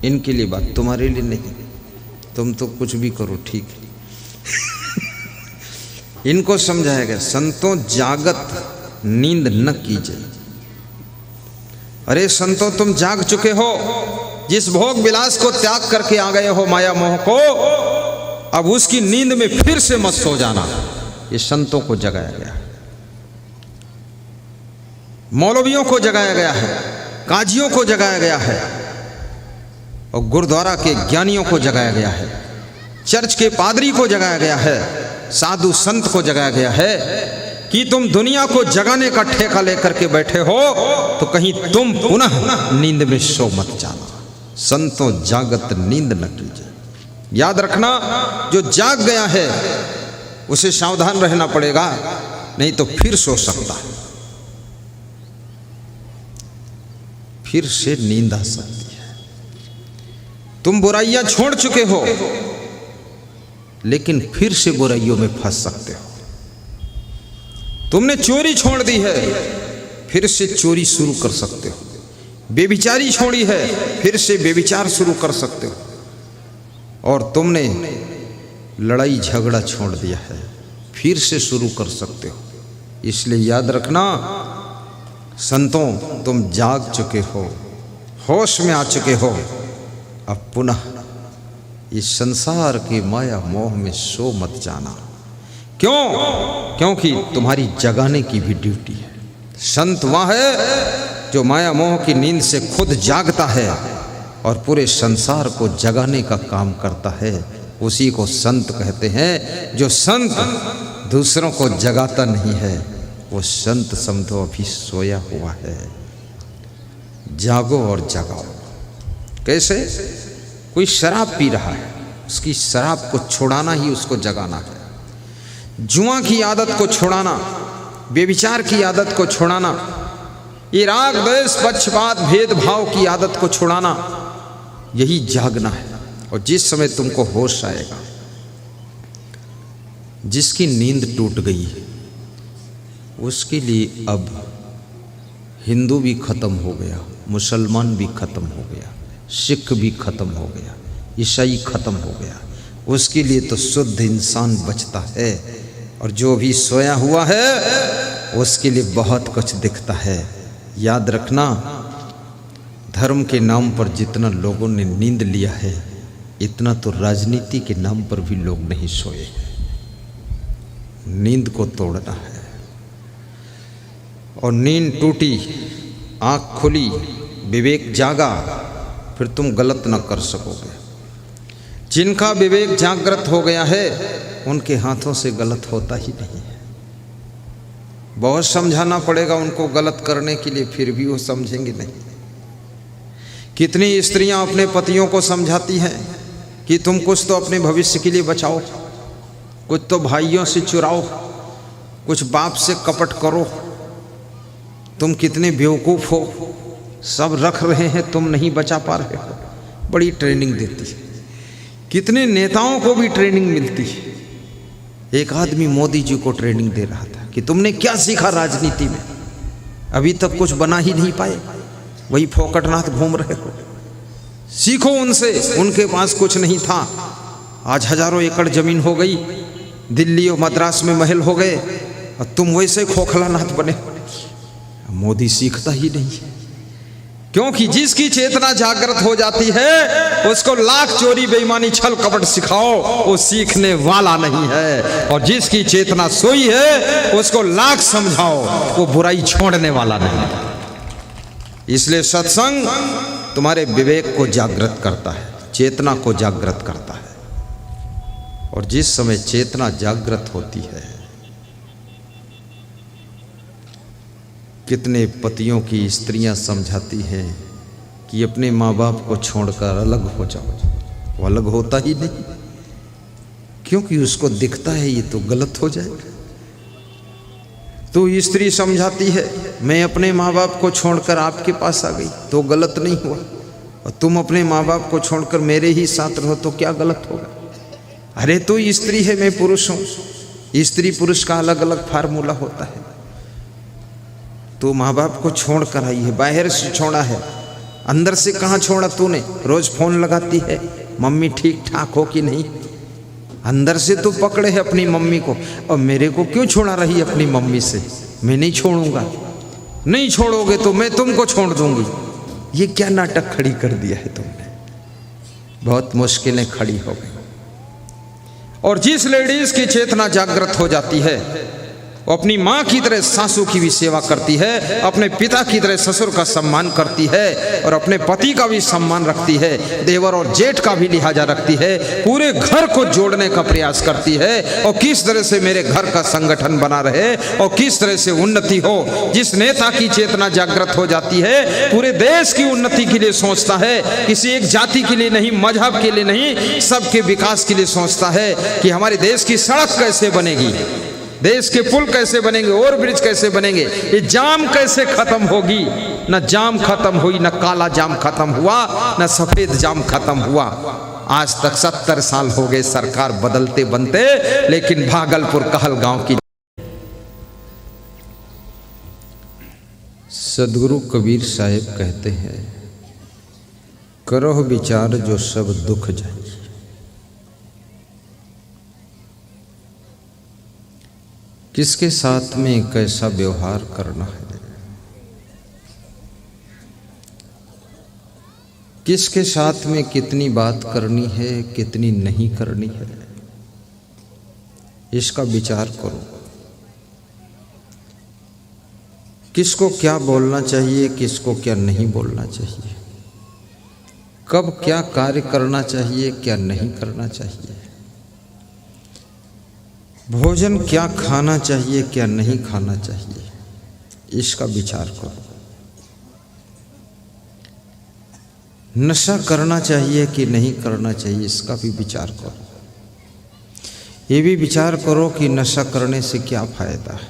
इनके लिए बात, तुम्हारे लिए नहीं। तुम तो कुछ भी करो, ठीक है। इनको समझाया गया, संतों जागत नींद न कीजिए। अरे संतों, तुम जाग चुके हो, जिस भोग विलास को त्याग करके आ गए हो माया मोह को, अब उसकी नींद में फिर से मत सो जाना। ये संतों को जगाया गया है, मौलवियों को जगाया गया है, काजियों को जगाया गया है, और गुरुद्वारा के ज्ञानियों को जगाया गया है, चर्च के पादरी को जगाया गया है, साधु संत को जगाया गया है कि तुम दुनिया को जगाने का ठेका लेकर के बैठे हो तो कहीं तुम पुनः नींद में सो मत जाना। संतों जागत नींद न कीजिए। याद रखना, जो जाग गया है उसे सावधान रहना पड़ेगा, नहीं तो फिर सो सकता है, फिर से नींद आ सकती है। तुम बुराइयां छोड़ चुके हो, लेकिन फिर से बुराइयों में फंस सकते हो। तुमने चोरी छोड़ दी है, फिर से चोरी शुरू कर सकते हो। बेविचारी छोड़ी है, फिर से बेविचार शुरू कर सकते हो। और तुमने लड़ाई झगड़ा छोड़ दिया है, फिर से शुरू कर सकते हो। इसलिए याद रखना, संतों, तुम जाग चुके हो, होश में आ चुके हो, अब पुनः इस संसार की माया मोह में सो मत जाना। क्यों? क्योंकि तुम्हारी जगाने की भी ड्यूटी है। संत वह है जो माया मोह की नींद से खुद जागता है और पूरे संसार को जगाने का काम करता है। उसी को संत कहते हैं। जो संत दूसरों को जगाता नहीं है, वो संत समझो अभी सोया हुआ है। जागो और जगाओ। कैसे? कोई शराब पी रहा है, उसकी शराब को छुड़ाना ही उसको जगाना है। जुआ की आदत को छुड़ाना, बेविचार की आदत को छुड़ाना, ये राग द्वेष पक्षपात भेदभाव की आदत को छुड़ाना, यही जागना है। और जिस समय तुमको होश आएगा, जिसकी नींद टूट गई है उसके लिए अब हिंदू भी खत्म हो गया, मुसलमान भी खत्म हो गया, सिख भी खत्म हो गया, ईसाई खत्म हो गया। उसके लिए तो शुद्ध इंसान बचता है। और जो भी सोया हुआ है उसके लिए बहुत कुछ दिखता है। याद रखना, धर्म के नाम पर जितना लोगों ने नींद लिया है, इतना तो राजनीति के नाम पर भी लोग नहीं सोए। नींद को तोड़ना है। और नींद टूटी, आँख खुली, विवेक जागा, फिर तुम गलत न कर सकोगे। जिनका विवेक जागृत हो गया है उनके हाथों से गलत होता ही नहीं है। बहुत समझाना पड़ेगा उनको गलत करने के लिए, फिर भी वो समझेंगे नहीं। कितनी स्त्रियां अपने पतियों को समझाती हैं कि तुम कुछ तो अपने भविष्य के लिए बचाओ, कुछ तो भाइयों से चुराओ, कुछ बाप से कपट करो। तुम कितने बेवकूफ़ हो, सब रख रहे हैं, तुम नहीं बचा पा रहे हो। बड़ी ट्रेनिंग देती है। कितने नेताओं को भी ट्रेनिंग मिलती है। एक आदमी मोदी जी को ट्रेनिंग दे रहा था कि तुमने क्या सीखा राजनीति में, अभी तक कुछ बना ही नहीं पाए, वही फोकटनाथ घूम रहे हो। सीखो उनसे, उनके पास कुछ नहीं था, आज हजारों एकड़ जमीन हो गई, दिल्ली और मद्रास में महल हो गए, और तुम वैसे खोखलानाथ बने। मोदी सीखता ही नहीं है। क्योंकि जिसकी चेतना जागृत हो जाती है उसको लाख चोरी बेईमानी छल कपट सिखाओ, वो सीखने वाला नहीं है। और जिसकी चेतना सोई है उसको लाख समझाओ, वो बुराई छोड़ने वाला नहीं है। इसलिए सत्संग तुम्हारे विवेक को जागृत करता है, चेतना को जागृत करता है। और जिस समय चेतना जागृत होती है, कितने पतियों की स्त्रियां समझाती हैं कि अपने माँ बाप को छोड़कर अलग हो जाओ, वो अलग होता ही नहीं, क्योंकि उसको दिखता है ये तो गलत हो जाएगा। तो स्त्री समझाती है मैं अपने माँ बाप को छोड़कर आपके पास आ गई तो गलत नहीं हुआ, और तुम अपने माँ बाप को छोड़कर मेरे ही साथ रहो तो क्या गलत होगा। अरे तो स्त्री है, मैं पुरुष हूँ, स्त्री पुरुष का अलग अलग फार्मूला होता है। तो माँ बाप को छोड़ कर आई है, बाहर से छोड़ा है, अंदर से कहाँ छोड़ा तूने। रोज फोन लगाती है मम्मी ठीक ठाक हो कि नहीं, अंदर से तो पकड़े है अपनी मम्मी को, और मेरे को क्यों छोड़ा रही अपनी मम्मी से। मैं नहीं छोड़ूंगा, नहीं छोड़ोगे तो मैं तुमको छोड़ दूंगी। ये क्या नाटक खड़ी कर दिया है तुमने, बहुत मुश्किलें खड़ी हो गई। और जिस लेडीज की चेतना जागृत हो जाती है वो अपनी माँ की तरह सासू की भी सेवा करती है, अपने पिता की तरह ससुर का सम्मान करती है, और अपने पति का भी सम्मान रखती है, देवर और जेठ का भी लिहाजा रखती है, पूरे घर को जोड़ने का प्रयास करती है। और किस तरह से मेरे घर का संगठन बना रहे और किस तरह से उन्नति हो। जिस नेता की चेतना जागृत हो जाती है पूरे देश की उन्नति के लिए सोचता है, किसी एक जाति के लिए नहीं, मजहब के लिए नहीं, सबके विकास के लिए सोचता है कि हमारे देश की सड़क कैसे बनेगी, देश के पुल कैसे बनेंगे, ओवर ब्रिज कैसे बनेंगे, ये जाम कैसे खत्म होगी। न जाम खत्म हुई, न काला जाम खत्म हुआ, न सफेद जाम खत्म हुआ। आज तक 70 साल हो गए सरकार बदलते बनते, लेकिन भागलपुर कहलगांव की। सदगुरु कबीर साहब कहते हैं, करो विचार जो सब दुख जाए। किसके साथ में कैसा व्यवहार करना है, किसके साथ में कितनी बात करनी है, कितनी नहीं करनी है, इसका विचार करो। किसको क्या बोलना चाहिए, किसको क्या नहीं बोलना चाहिए, कब क्या कार्य करना चाहिए, क्या नहीं करना चाहिए, भोजन क्या खाना चाहिए, क्या नहीं खाना चाहिए, इसका विचार करो। नशा करना चाहिए कि नहीं करना चाहिए, इसका भी विचार करो। ये भी विचार करो कि नशा करने से क्या फायदा है।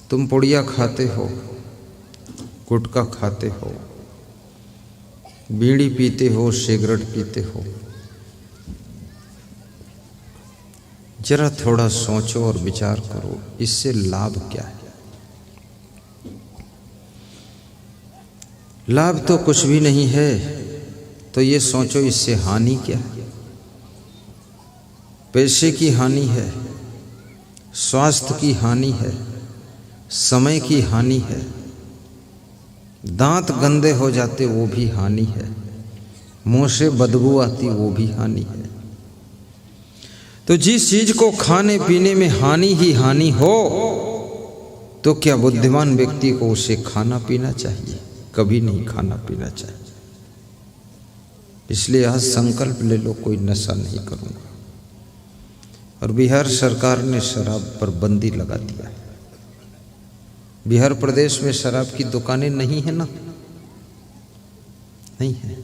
तुम पुड़िया खाते हो, गुटखा खाते हो, बीड़ी पीते हो, सिगरेट पीते हो, जरा थोड़ा सोचो और विचार करो, इससे लाभ क्या है। लाभ तो कुछ भी नहीं है, तो ये सोचो इससे हानि क्या है। पैसे की हानि है, स्वास्थ्य की हानि है, समय की हानि है, दांत गंदे हो जाते वो भी हानि है, मुंह से बदबू आती वो भी हानि है। तो जिस चीज को खाने पीने में हानि ही हानि हो, तो क्या बुद्धिमान व्यक्ति को उसे खाना पीना चाहिए? कभी नहीं खाना पीना चाहिए। इसलिए आज संकल्प ले लो, कोई नशा नहीं करूंगा। और बिहार सरकार ने शराब पर बंदी लगा दिया है। बिहार प्रदेश में शराब की दुकानें नहीं है ना, नहीं है।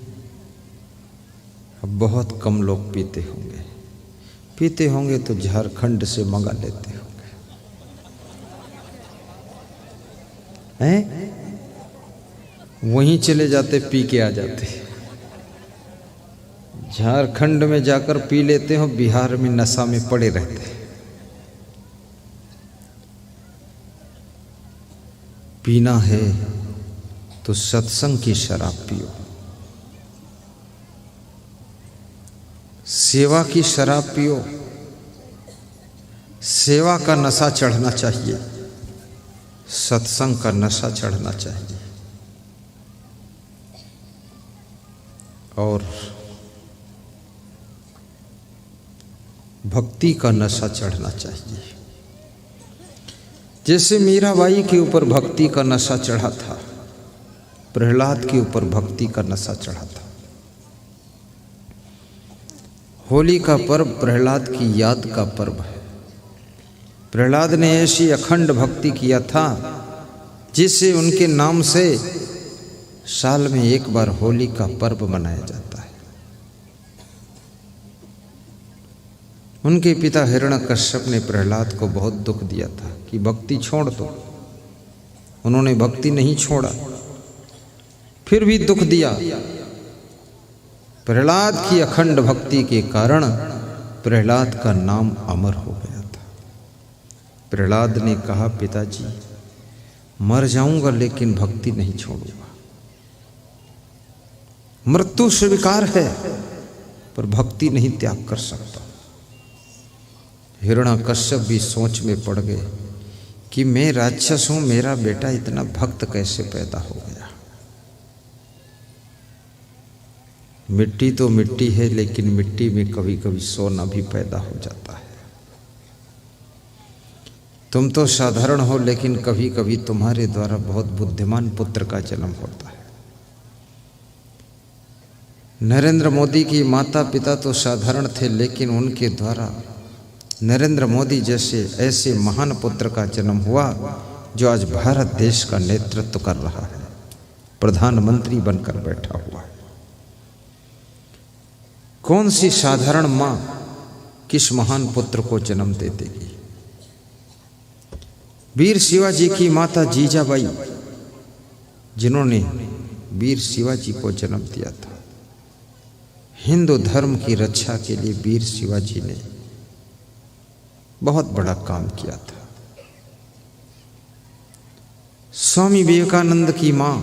अब बहुत कम लोग पीते होंगे, पीते होंगे तो झारखंड से मंगा लेते होंगे, हैं? वहीं चले जाते, पी के आ जाते। झारखंड में जाकर पी लेते हो, बिहार में नशा में पड़े रहते। पीना है तो सत्संग की शराब पियो, सेवा की शराब पियो। सेवा का नशा चढ़ना चाहिए, सत्संग का नशा चढ़ना चाहिए। और भक्ति का नशा चढ़ना चाहिए। जैसे मीराबाई के ऊपर भक्ति का नशा चढ़ा था, प्रहलाद के ऊपर भक्ति का नशा चढ़ा था। होली का पर्व प्रहलाद की याद का पर्व है। प्रहलाद ने ऐसी अखंड भक्ति किया था जिससे उनके नाम से साल में एक बार होली का पर्व मनाया जाता है। उनके पिता हिरण्यकश्यप ने प्रहलाद को बहुत दुख दिया था कि भक्ति छोड़ दो। उन्होंने भक्ति नहीं छोड़ा, फिर भी दुख दिया। प्रहलाद की अखंड भक्ति के कारण प्रहलाद का नाम अमर हो गया था। प्रहलाद ने कहा, पिताजी मर जाऊंगा लेकिन भक्ति नहीं छोड़ूंगा। मृत्यु स्वीकार है पर भक्ति नहीं त्याग कर सकता। हिरण्यकश्यप भी सोच में पड़ गए कि मैं राक्षस हूं, मेरा बेटा इतना भक्त कैसे पैदा हो गया। मिट्टी तो मिट्टी है, लेकिन मिट्टी में कभी कभी सोना भी पैदा हो जाता है। तुम तो साधारण हो, लेकिन कभी कभी तुम्हारे द्वारा बहुत बुद्धिमान पुत्र का जन्म होता है। नरेंद्र मोदी की माता पिता तो साधारण थे, लेकिन उनके द्वारा नरेंद्र मोदी जैसे ऐसे महान पुत्र का जन्म हुआ जो आज भारत देश का नेतृत्व कर रहा है, प्रधानमंत्री बनकर बैठा हुआ है। कौन सी साधारण मां किस महान पुत्र को जन्म दे देगी। वीर शिवाजी की माता जीजाबाई, जिन्होंने वीर शिवाजी को जन्म दिया था। हिंदू धर्म की रक्षा के लिए वीर शिवाजी ने बहुत बड़ा काम किया था। स्वामी विवेकानंद की मां,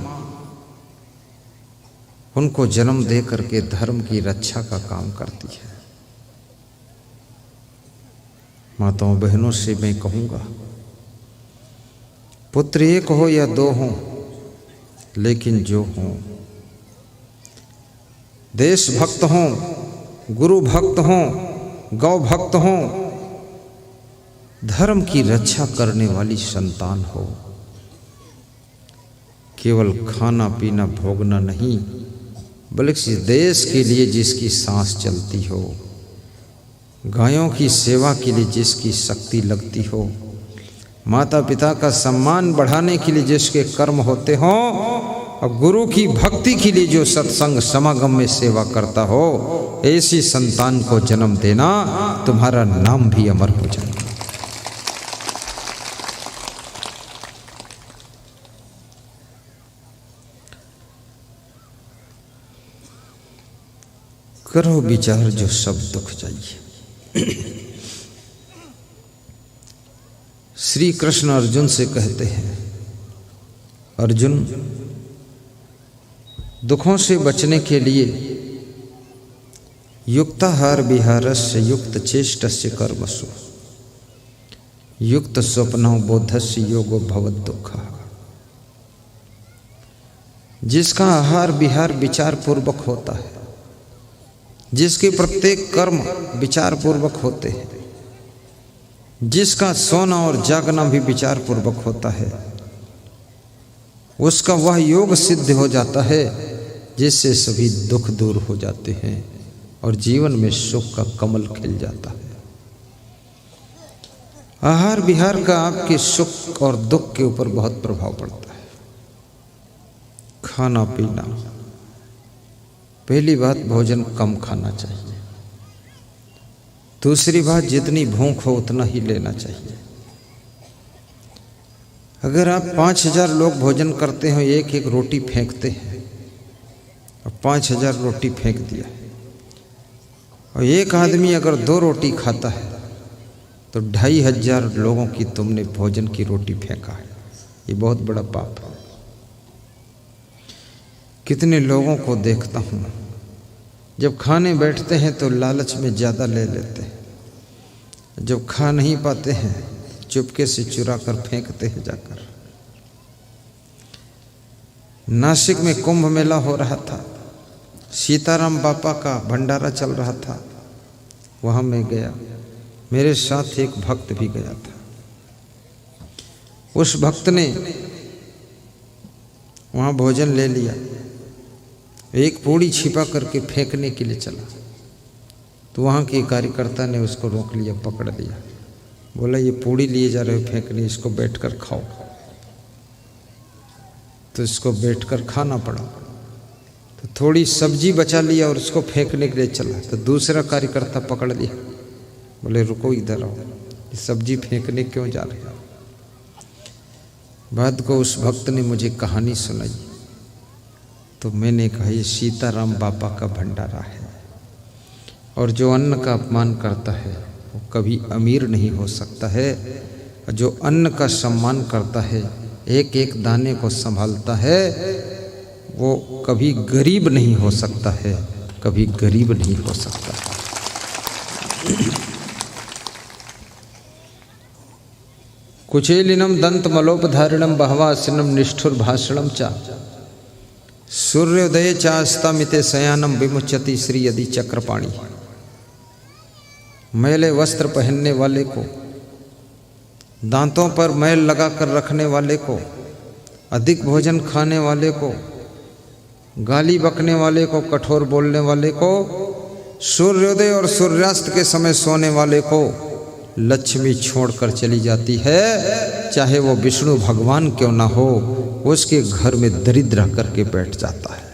उनको जन्म दे करके धर्म की रक्षा का काम करती है। माताओं बहनों से मैं कहूंगा, पुत्र एक हो या दो हो, लेकिन जो हो देशभक्त हो, गुरु भक्त हो, गौ भक्त हो, धर्म की रक्षा करने वाली संतान हो। केवल खाना पीना भोगना नहीं, बल्कि देश के लिए जिसकी सांस चलती हो, गायों की सेवा के लिए जिसकी शक्ति लगती हो, माता पिता का सम्मान बढ़ाने के लिए जिसके कर्म होते हो, और गुरु की भक्ति के लिए जो सत्संग समागम में सेवा करता हो, ऐसी संतान को जन्म देना, तुम्हारा नाम भी अमर हो जाएगा। करो विचार जो सब दुख जाइए। श्री कृष्ण अर्जुन से कहते हैं, अर्जुन दुखों से बचने के लिए युक्ताहार विहारस्य युक्त चेष्टस्य कर्मसु युक्त स्वप्नो बोधस्य योगो भवद दुःखः। जिसका आहार विहार विचार पूर्वक होता है, जिसके प्रत्येक कर्म विचार पूर्वक होते हैं, जिसका सोना और जागना भी विचार पूर्वक होता है, उसका वह योग सिद्ध हो जाता है जिससे सभी दुख दूर हो जाते हैं और जीवन में सुख का कमल खिल जाता है। आहार विहार का आपके सुख और दुख के ऊपर बहुत प्रभाव पड़ता है। खाना पीना, पहली बात भोजन कम खाना चाहिए। दूसरी बात, जितनी भूख हो उतना ही लेना चाहिए। अगर आप 5000 लोग भोजन करते हो, एक एक रोटी फेंकते हैं, और 5000 रोटी फेंक दिया, और एक आदमी अगर 2 रोटी खाता है तो 2500 लोगों की तुमने भोजन की रोटी फेंका है। ये बहुत बड़ा पाप है। कितने लोगों को देखता हूँ, जब खाने बैठते हैं तो लालच में ज़्यादा ले लेते हैं, जब खा नहीं पाते हैं चुपके से चुरा कर फेंकते हैं जाकर। नासिक में कुंभ मेला हो रहा था, सीताराम बापा का भंडारा चल रहा था, वहाँ मैं गया। मेरे साथ एक भक्त भी गया था। उस भक्त ने वहाँ भोजन ले लिया, एक पूड़ी छिपा करके फेंकने के लिए चला, तो वहाँ के कार्यकर्ता ने उसको रोक लिया, पकड़ लिया, बोला ये पूड़ी लिए जा रहे हो फेंकने, इसको बैठकर खाओ। तो इसको बैठकर खाना पड़ा। तो थोड़ी सब्जी बचा लिया और उसको फेंकने के लिए चला, तो दूसरा कार्यकर्ता पकड़ लिया, बोले रुको इधर आओ, ये सब्जी फेंकने क्यों जा रहे हो। बाद को उस भक्त ने मुझे कहानी सुनाई, तो मैंने कहा ये सीताराम बापा का भंडारा है, और जो अन्न का अपमान करता है वो कभी अमीर नहीं हो सकता है, और जो अन्न का सम्मान करता है, एक एक दाने को संभालता है, वो कभी गरीब नहीं हो सकता है, कभी गरीब नहीं हो सकता है। कुचेलिनम दंत मलोपधारिणम बहवासिनम निष्ठुर भाषणम चा सूर्योदय चास्तमिते शयानम विमुच्यति श्री यदि चक्रपाणी। मैले वस्त्र पहनने वाले को, दांतों पर मैल लगा कर रखने वाले को, अधिक भोजन खाने वाले को, गाली बकने वाले को, कठोर बोलने वाले को, सूर्योदय और सूर्यास्त के समय सोने वाले को लक्ष्मी छोड़कर चली जाती है, चाहे वो विष्णु भगवान क्यों ना हो, उसके घर में दरिद्र करके बैठ जाता है।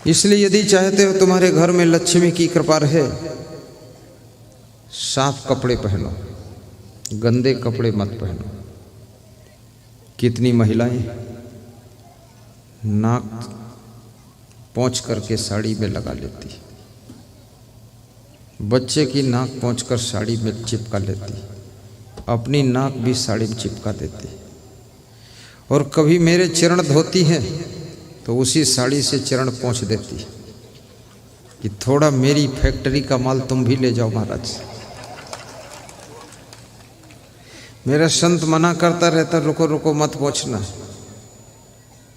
इसलिए यदि चाहते हो तुम्हारे घर में लक्ष्मी की कृपा रहे, साफ कपड़े पहनो, गंदे कपड़े मत पहनो। कितनी महिलाएं नाक पोंछ करके साड़ी में लगा लेती, बच्चे की नाक पोंछकर साड़ी में चिपका लेती, अपनी नाक भी साड़ी में चिपका देती, और कभी मेरे चरण धोती है तो उसी साड़ी से चरण पोंछ देती कि थोड़ा मेरी फैक्ट्री का माल तुम भी ले जाओ महाराज। मेरा संत मना करता रहता रुको रुको मत पोंछना,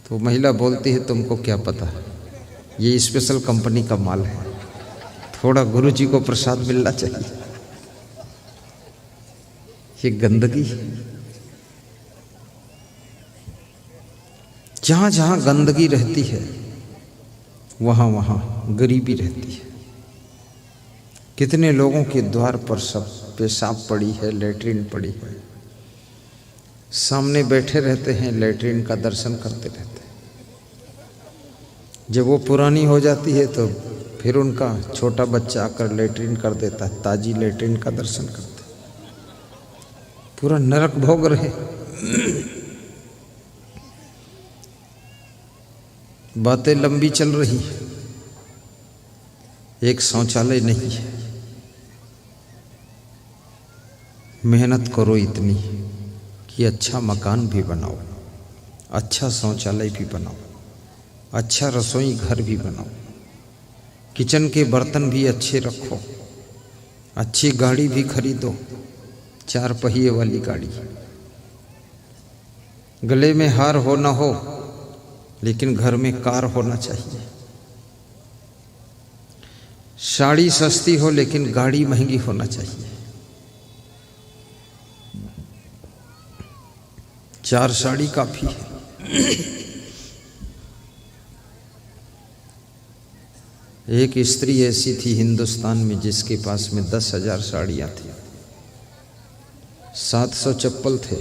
तो महिला बोलती है तुमको क्या पता, ये स्पेशल कंपनी का माल है, थोड़ा गुरु जी को प्रसाद मिलना चाहिए। ये गंदगी, जहां जहां गंदगी रहती है वहां वहां गरीबी रहती है। कितने लोगों के द्वार पर सब पेशाब पड़ी है, लेटरिन पड़ी है, सामने बैठे रहते हैं, लेटरिन का दर्शन करते रहते हैं। जब वो पुरानी हो जाती है तो फिर उनका छोटा बच्चा आकर लेटरिन कर देता है, ताजी लेटरिन का दर्शन करते, पूरा नरक भोग रहे। बातें लंबी चल रही, एक शौचालय नहीं है। मेहनत करो इतनी कि अच्छा मकान भी बनाओ, अच्छा शौचालय भी बनाओ, अच्छा रसोई घर भी बनाओ, किचन के बर्तन भी अच्छे रखो, अच्छी गाड़ी भी खरीदो, 4 पहिए वाली गाड़ी। गले में हार हो ना हो, लेकिन घर में कार होना चाहिए। साड़ी सस्ती हो लेकिन गाड़ी महंगी होना चाहिए। 4 साड़ी काफी है। एक स्त्री ऐसी थी हिंदुस्तान में जिसके पास में 10,000 साड़ियाँ थी, 700 चप्पल थे,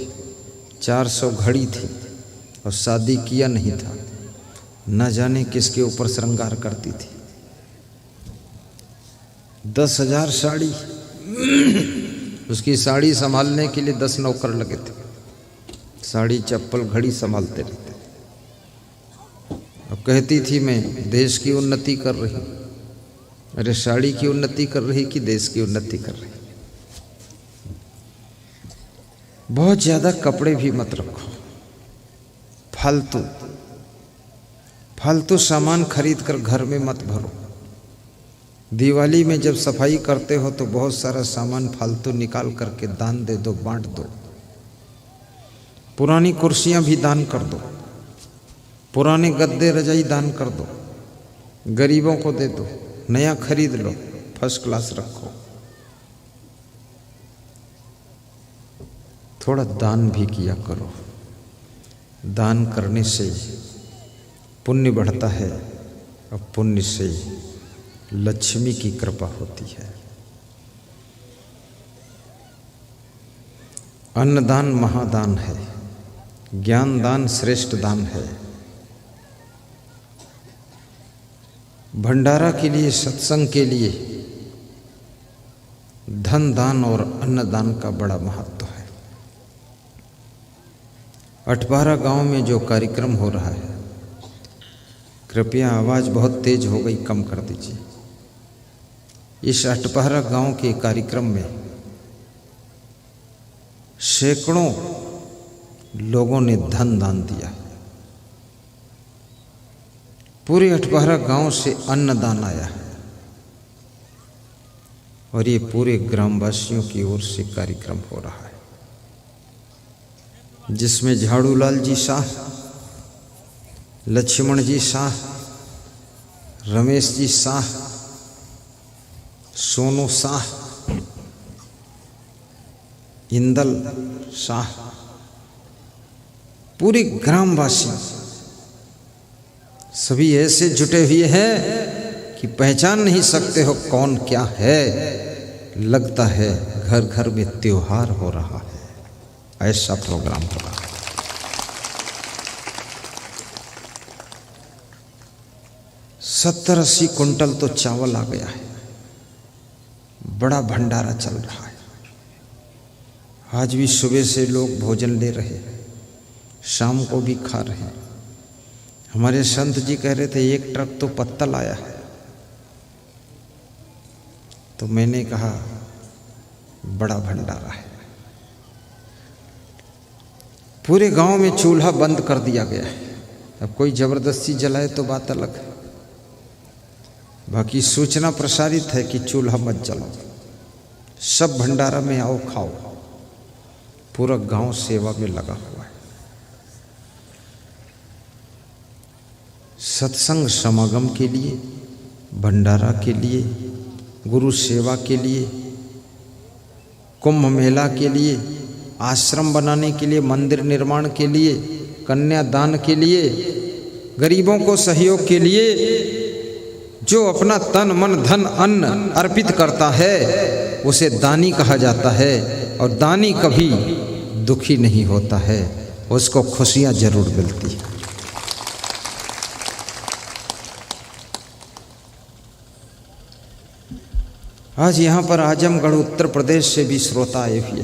400 घड़ी थी, और शादी किया नहीं था। न जाने किसके ऊपर श्रृंगार करती थी। 10,000 साड़ी, उसकी साड़ी संभालने के लिए 10 नौकर लगे थे, साड़ी चप्पल घड़ी संभालते रहते। अब कहती थी मैं देश की उन्नति कर रही। अरे साड़ी की उन्नति कर रही कि देश की उन्नति कर रही? बहुत ज़्यादा कपड़े भी मत रखो, फालतू सामान खरीद कर घर में मत भरो। दिवाली में जब सफाई करते हो तो बहुत सारा सामान फालतू निकाल करके दान दे दो, बांट दो। पुरानी कुर्सियां भी दान कर दो। पुराने गद्दे रजाई दान कर दो, गरीबों को दे दो, नया खरीद लो, फर्स्ट क्लास रखो। थोड़ा दान भी किया करो। दान करने से पुण्य बढ़ता है और पुण्य से लक्ष्मी की कृपा होती है। अन्नदान महादान है, ज्ञान दान श्रेष्ठ दान है। भंडारा के लिए, सत्संग के लिए धन दान और अन्नदान का बड़ा महत्व है। 18 गांव में जो कार्यक्रम हो रहा है, कृपया आवाज़ बहुत तेज हो गई, कम कर दीजिए। इस 18 गांव के कार्यक्रम में सैकड़ों लोगों ने धन दान दिया। पूरे 18 गांव से अन्नदान आया है और ये पूरे ग्रामवासियों की ओर से कार्यक्रम हो रहा है, जिसमें झाड़ूलाल जी शाह, लक्ष्मण जी शाह, रमेश जी शाह, सोनू शाह, इंदल शाह, पूरे ग्रामवासी सभी ऐसे जुटे हुए हैं कि पहचान नहीं सकते हो कौन क्या है। लगता है घर घर में त्योहार हो रहा है, ऐसा प्रोग्राम हो रहा है। सत्तर 80 कुंटल तो चावल आ गया है। बड़ा भंडारा चल रहा है। आज भी सुबह से लोग भोजन ले रहे हैं, शाम को भी खा रहे हैं। हमारे संत जी कह रहे थे 1 ट्रक तो पत्तल आया है। तो मैंने कहा बड़ा भंडारा है। पूरे गांव में चूल्हा बंद कर दिया गया है। अब कोई जबरदस्ती जलाए तो बात अलग है, बाकी सूचना प्रसारित है कि चूल्हा मत जलाओ, सब भंडारा में आओ खाओ। पूरा गांव सेवा में लगा हुआ है। सत्संग समागम के लिए, भंडारा के लिए, गुरु सेवा के लिए, कुंभ मेला के लिए, आश्रम बनाने के लिए, मंदिर निर्माण के लिए, कन्यादान के लिए, गरीबों को सहयोग के लिए, जो अपना तन मन धन अन्न अर्पित करता है उसे दानी कहा जाता है। और दानी कभी दुखी नहीं होता है, उसको खुशियां जरूर मिलती है। आज यहाँ पर आजमगढ़ उत्तर प्रदेश से भी श्रोता आए हुए,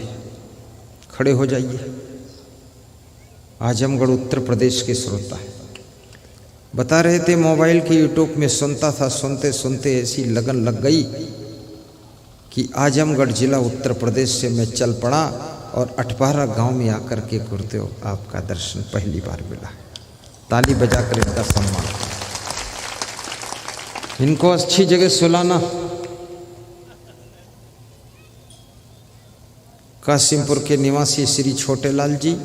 खड़े हो जाइए। आजमगढ़ उत्तर प्रदेश के श्रोता है। बता रहे थे मोबाइल के यूट्यूब में सुनता था, सुनते सुनते ऐसी लगन लग गई कि आजमगढ़ जिला उत्तर प्रदेश से मैं चल पड़ा और 18 गांव में आकर के गुरुदेव आपका दर्शन पहली बार मिला। ताली बजाकर इनका सम्मान, इनको अच्छी जगह सुलाना। कासिमपुर के निवासी श्री छोटेलाल जी,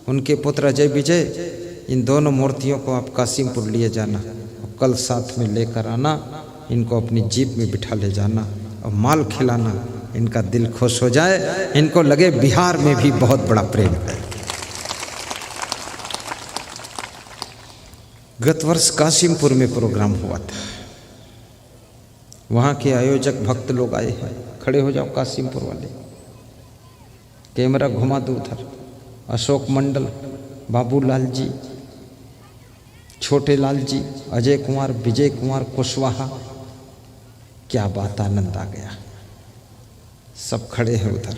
उनके पुत्र अजय विजय, इन दोनों मूर्तियों को आप कासिमपुर लिए जाना और कल साथ में लेकर आना। इनको अपनी जीप में बिठा ले जाना और माल खिलाना, इनका दिल खुश हो जाए, इनको लगे बिहार में भी बहुत बड़ा प्रेम है। गत वर्ष कासिमपुर में प्रोग्राम हुआ था। वहाँ के आयोजक भक्त लोग आए हैं। खड़े हो जाओ कासिमपुर वाले, कैमरा घुमा दो उधर। अशोक मंडल, बाबूलाल जी, छोटेलाल जी, अजय कुमार, विजय कुमार कुशवाहा, क्या बात, आनंद आ गया। सब खड़े हैं उधर,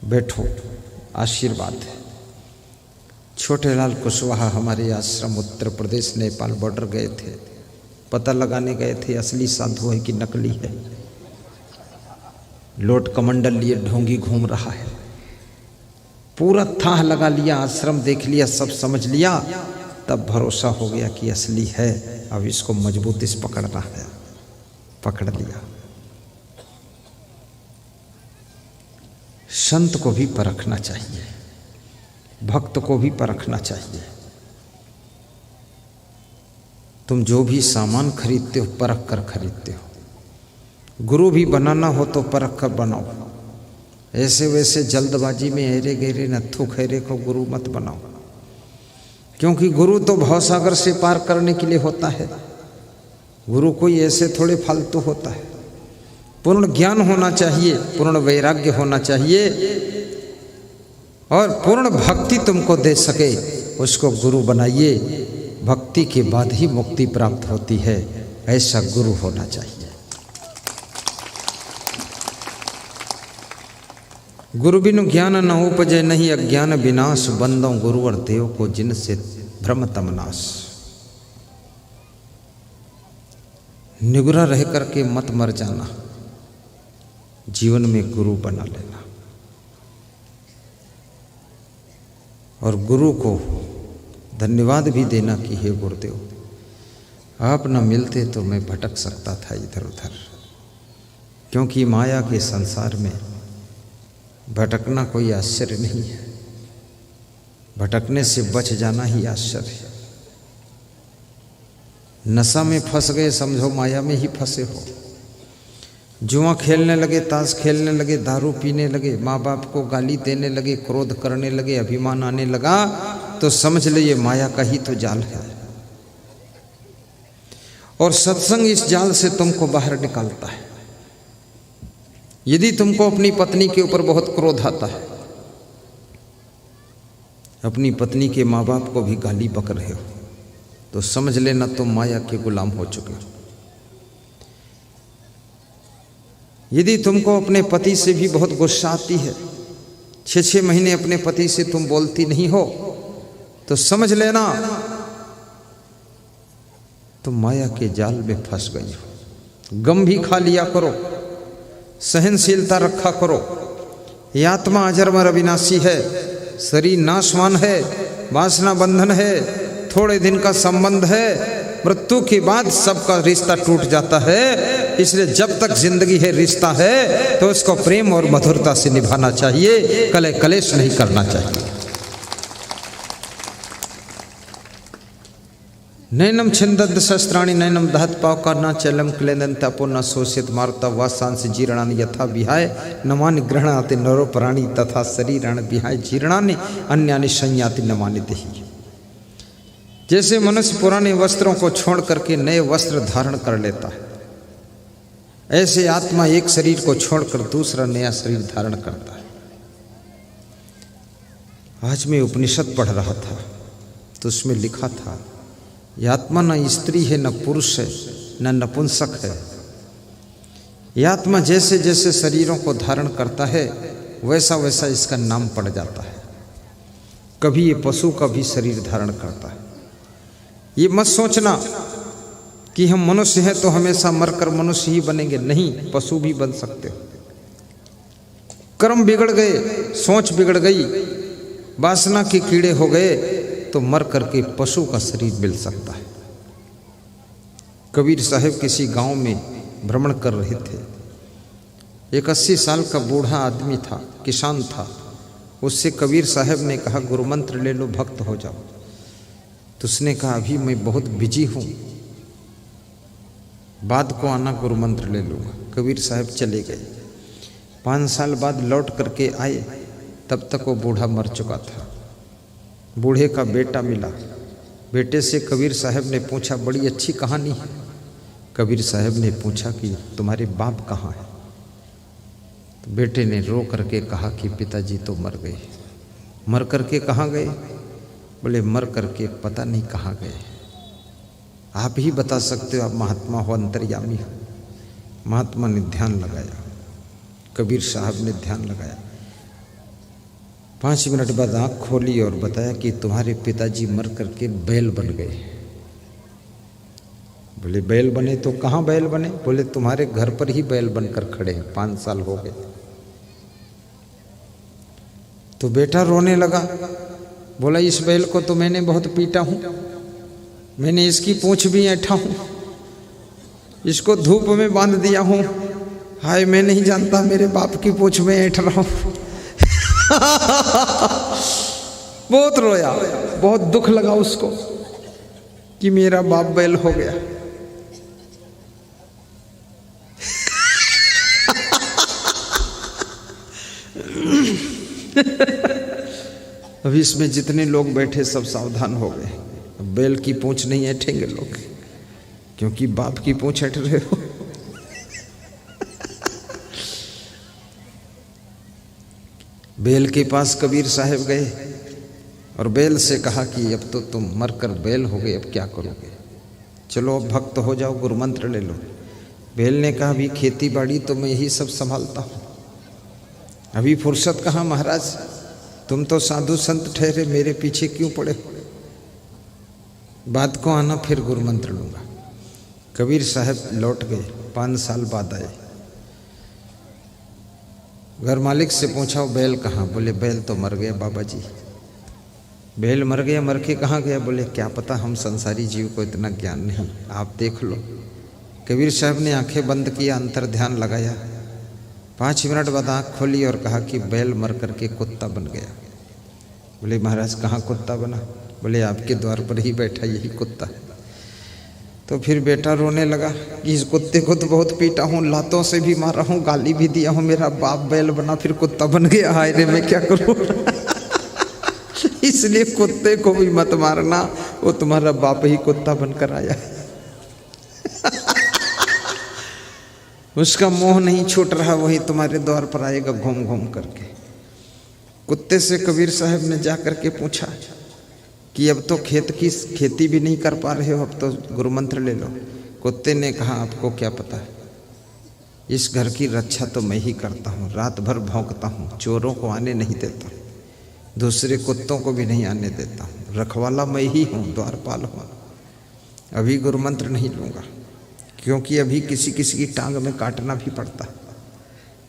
बैठो, आशीर्वाद है। छोटेलाल कुशवाहा हमारे आश्रम उत्तर प्रदेश नेपाल बॉर्डर गए थे, पता लगाने गए थे असली साधु है कि नकली है। लोट कमंडल लिए ढोंगी घूम रहा है। पूरा थाह लगा लिया, आश्रम देख लिया, सब समझ लिया, तब भरोसा हो गया कि असली है। अब इसको मजबूती से पकड़ना है। पकड़ लिया। संत को भी परखना चाहिए, भक्त को भी परखना चाहिए। तुम जो भी सामान खरीदते हो परख कर खरीदते हो। गुरु भी बनाना हो तो परख कर बनाओ। ऐसे वैसे जल्दबाजी में हेरे गेरे नत्थु खैरे को गुरु मत बनाओ, क्योंकि गुरु तो भवसागर से पार करने के लिए होता है। गुरु कोई ऐसे थोड़े फालतू होता है। पूर्ण ज्ञान होना चाहिए, पूर्ण वैराग्य होना चाहिए, और पूर्ण भक्ति तुमको दे सके उसको गुरु बनाइए। भक्ति के बाद ही मुक्ति प्राप्त होती है, ऐसा गुरु होना चाहिए। गुरु बिनु ज्ञान न उपजे, नहीं अज्ञान विनाश। बंदो गुरुवर देव को जिनसे भ्रम तमनाश। निगुरा रह करके मत मर जाना, जीवन में गुरु बना लेना। और गुरु को धन्यवाद भी देना कि हे गुरुदेव, आप न मिलते तो मैं भटक सकता था इधर उधर, क्योंकि माया के संसार में भटकना कोई आश्चर्य नहीं है, भटकने से बच जाना ही आश्चर्य है। नशा में फंस गए समझो माया में ही फंसे हो। जुआ खेलने लगे, ताश खेलने लगे, दारू पीने लगे, माँ बाप को गाली देने लगे, क्रोध करने लगे, अभिमान आने लगा, तो समझ ले ये माया का ही तो जाल है। और सत्संग इस जाल से तुमको बाहर निकालता है। यदि तुमको अपनी पत्नी के ऊपर बहुत क्रोध आता है, अपनी पत्नी के माँ बाप को भी गाली बक रहे हो, तो समझ लेना तुम माया के गुलाम हो चुके हो। यदि तुमको अपने पति से भी बहुत गुस्सा आती है, 6-6 महीने अपने पति से तुम बोलती नहीं हो, तो समझ लेना तुम माया के जाल में फंस गई हो। गम भी खा लिया करो, सहनशीलता रखा करो। ये आत्मा अजर अविनाशी है, शरीर नाशवान है, वासना बंधन है, थोड़े दिन का संबंध है, मृत्यु के बाद सबका रिश्ता टूट जाता है। इसलिए जब तक जिंदगी है, रिश्ता है, तो उसको प्रेम और मधुरता से निभाना चाहिए, कलह कलेश नहीं करना चाहिए। नैनम छिंदद शस्त्राणि नैनम दहत पावका न चलम क्लेदंत अपो न शोषित मारता वासांस जीर्णानि यथा विहाय नमानि ग्रहणाति नरो प्राणी तथा शरीरान विहाय जीर्णानि अन्यानि संयाति नमानि देहि। जैसे मनुष्य पुराने वस्त्रों को छोड़ करके नए वस्त्र धारण कर लेता है, ऐसे आत्मा एक शरीर को छोड़कर दूसरा नया शरीर धारण करता है। आज मैं उपनिषद पढ़ रहा था तो उसमें लिखा था, यह आत्मा न स्त्री है, न पुरुष है, न नपुंसक है। यह आत्मा जैसे जैसे शरीरों को धारण करता है वैसा वैसा इसका नाम पड़ जाता है। कभी ये पशु का भी शरीर धारण करता है। ये मत सोचना कि हम मनुष्य हैं तो हमेशा मरकर मनुष्य ही बनेंगे, नहीं, पशु भी बन सकते हो। कर्म बिगड़ गए, सोच बिगड़ गई, वासना के कीड़े हो गए, तो मर करके पशु का शरीर मिल सकता है। कबीर साहब किसी गांव में भ्रमण कर रहे थे। एक 80 साल का बूढ़ा आदमी था, किसान था। उससे कबीर साहब ने कहा, गुरु मंत्र ले लो, भक्त हो जाओ। तो उसने कहा, अभी मैं बहुत बिजी हूँ, बाद को आना, गुरु मंत्र ले लूँगा। कबीर साहब चले गए। 5 साल बाद लौट करके आए, तब तक वो बूढ़ा मर चुका था। बूढ़े का बेटा मिला। बेटे से कबीर साहब ने पूछा, बड़ी अच्छी कहानी है। कबीर साहब ने पूछा कि तुम्हारे बाप कहाँ हैं? तो बेटे ने रो करके कहा कि पिताजी तो मर गए। मर करके कहाँ गए? बोले मर करके पता नहीं कहाँ गए। आप ही बता सकते हो, आप महात्मा हो, अंतर्यामी हो। महात्मा ने ध्यान लगाया, कबीर साहब ने ध्यान लगाया। 5 मिनट बाद आँख खोली और बताया कि तुम्हारे पिताजी मर करके बैल बन गए। बोले बैल बने तो कहाँ बैल बने? बोले तुम्हारे घर पर ही बैल बनकर खड़े हैं, 5 साल हो गए। तो बेटा रोने लगा। बोला इस बैल को तो मैंने बहुत पीटा हूँ, मैंने इसकी पूंछ भी ऐंठा हूँ, इसको धूप में बांध दिया हूँ। हाय, मैं नहीं जानता मेरे बाप की पूंछ में ऐंठ रहा हूँ। बहुत रोया, बहुत दुख लगा उसको। कि मेरा बाप बैल हो गया। अभी इसमें जितने लोग बैठे सब सावधान हो गए। बैल की पूंछ नहीं ऐठेंगे लोग, क्योंकि बाप की पूंछ ऐठ रहे हो। बैल के पास कबीर साहब गए और बैल से कहा कि अब तो तुम मरकर बैल हो गए, अब क्या करोगे? चलो अब भक्त हो जाओ, गुरु मंत्र ले लो। बैल ने कहा अभी खेती बाड़ी तो मैं यही सब संभालता हूँ, अभी फुर्सत कहाँ महाराज, तुम तो साधु संत ठहरे, मेरे पीछे क्यों पड़े? बाद को आना, फिर गुरु मंत्र लूँगा। कबीर साहब लौट गए, 5 साल बाद आए। घर मालिक से पूछा बैल कहाँ? बोले बैल तो मर गया बाबा जी। बैल मर गया, मर के कहाँ गया? बोले क्या पता, हम संसारी जीव को इतना ज्ञान नहीं, आप देख लो। कबीर साहब ने आंखें बंद किया, अंतर ध्यान लगाया, 5 मिनट बाद आँख खोली और कहा कि बैल मर करके कुत्ता बन गया। बोले महाराज कहाँ कुत्ता बना? बोले आपके द्वार पर ही बैठा यही कुत्ता है। तो फिर बेटा रोने लगा कि इस कुत्ते को तो बहुत पीटा हूँ, लातों से भी मारा हूँ, गाली भी दिया हूँ, मेरा बाप बैल बना फिर कुत्ता बन गया, हाय रे मैं क्या करूँ? इसलिए कुत्ते को भी मत मारना, वो तुम्हारा बाप ही कुत्ता बनकर आया। उसका मोह नहीं छूट रहा, वही तुम्हारे द्वार पर आएगा घूम घूम करके। कुत्ते से कबीर साहब ने जा करके पूछा कि अब तो खेती भी नहीं कर पा रहे हो, अब तो गुरु मंत्र ले लो। कुत्ते ने कहा आपको क्या पता है, इस घर की रक्षा तो मैं ही करता हूँ, रात भर भौंकता हूँ, चोरों को आने नहीं देता, दूसरे कुत्तों को भी नहीं आने देता हूँ, रखवाला मैं ही हूँ, द्वारपाल हूँ। अभी गुरु मंत्र नहीं लूँगा, क्योंकि अभी किसी किसी की टांग में काटना भी पड़ता है,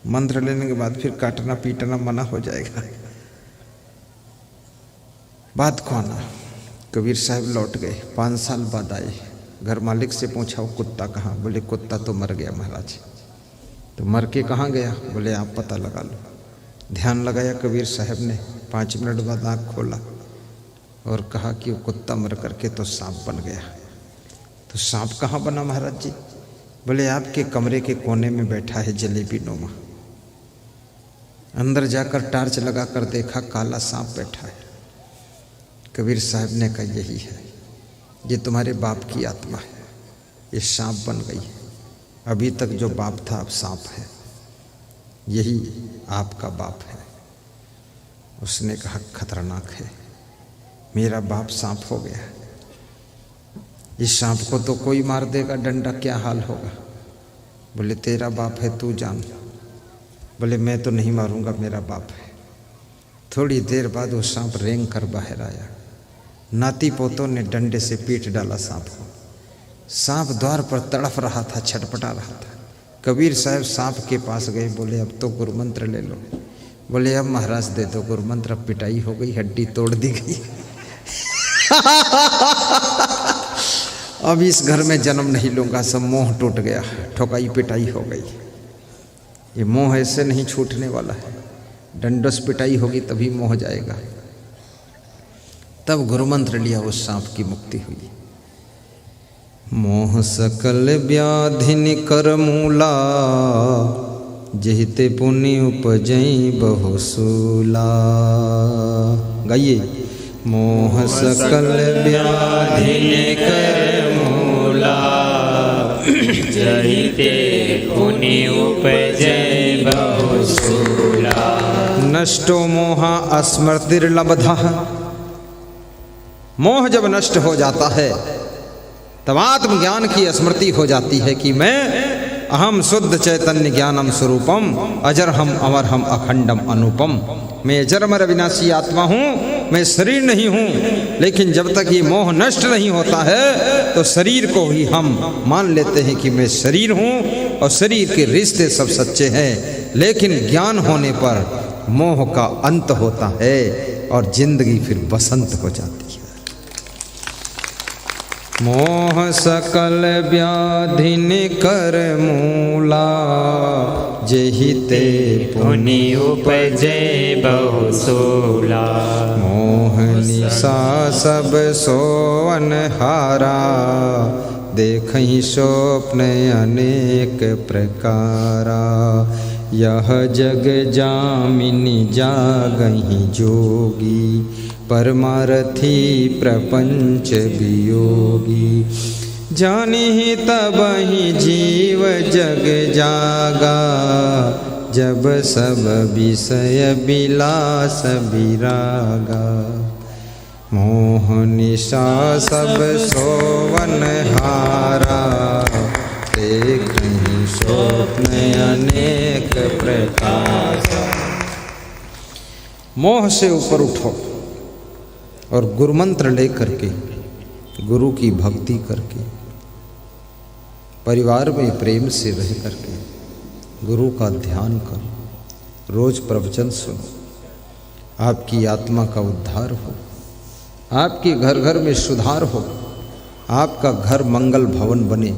मंत्र लेने के बाद फिर काटना पीटना मना हो जाएगा। बात को आना, कबीर साहब लौट गए, 5 साल बाद आए। घर मालिक से पूछा वो कुत्ता कहाँ? बोले कुत्ता तो मर गया महाराज। तो मर के कहाँ गया? बोले आप पता लगा लो। ध्यान लगाया कबीर साहब ने, 5 मिनट बाद आँख खोला और कहा कि वो कुत्ता मर करके तो सांप बन गया। तो सांप कहाँ बना महाराज जी? बोले आपके कमरे के कोने में बैठा है जलेबी नोमा। अंदर जाकर टार्च लगा कर देखा, काला सांप बैठा है। कबीर साहब ने कहा यही है, ये तुम्हारे बाप की आत्मा है, ये सांप बन गई है, अभी तक जो बाप था अब सांप है, यही आपका बाप है। उसने कहा खतरनाक है, मेरा बाप सांप हो गया, इस सांप को तो कोई मार देगा, डंडा क्या हाल होगा? बोले तेरा बाप है तू जान। बोले मैं तो नहीं मारूंगा, मेरा बाप है। थोड़ी देर बाद वो सांप रेंग कर बाहर आया, नाती पोतों ने डंडे से पीट डाला सांप को। सांप द्वार पर तड़फ रहा था, छटपटा रहा था। कबीर साहब सांप के पास गए, बोले अब तो गुरु मंत्र ले लो। बोले अब महाराज दे दो गुरु मंत्र, अब पिटाई हो गई, हड्डी तोड़ दी गई। अब इस घर में जन्म नहीं लूँगा, सब मोह टूट गया, ठोकाई पिटाई हो गई। ये मोह ऐसे नहीं छूटने वाला है, डंडों पिटाई होगी तभी मोह जाएगा। तब गुरु मंत्र लिया, उस सांप की मुक्ति हुई। मोह सकल व्याधि निकर मूला, जहिते पुण्य उपजई बहुसूला। गाइए। मोह सकल व्याधि निकर मूला, जहिते पुण्य उपजई बहुसूला। नष्टो मोहा अस्मृतिर्लब्धः। मोह जब नष्ट हो जाता है तब आत्मज्ञान की स्मृति हो जाती है कि मैं अहम शुद्ध चैतन्य ज्ञानम स्वरूपम अजर हम अमर हम अखंडम अनुपम। मैं जन्मर विनाशी आत्मा हूँ, मैं शरीर नहीं हूँ। लेकिन जब तक ये मोह नष्ट नहीं होता है तो शरीर को ही हम मान लेते हैं कि मैं शरीर हूँ और शरीर के रिश्ते सब सच्चे हैं। लेकिन ज्ञान होने पर मोह का अंत होता है और जिंदगी फिर बसंत हो जाती है। मोह सकल व्याधि निकर मूला, जेहिते पुण्य उपजै बहुसूला। मोह निशा सब सोवन हारा, देखहि स्वप्न अनेक प्रकारा। यह जग जामिनी जागहि जोगी, परमारथी प्रपंच वियोगी। जानिहि तबहि जीव जग जागा, जब सब विषय विलास विरागा। मोह निशा सब सोवन हारा, देखहि स्वप्न अनेक प्रकार। मोह से ऊपर उठो और गुरुमंत्र लेकर के, गुरु की भक्ति करके, परिवार में प्रेम से रह करके गुरु का ध्यान करो। रोज प्रवचन सुनो, आपकी आत्मा का उद्धार हो, आपके घर घर में सुधार हो, आपका घर मंगल भवन बने,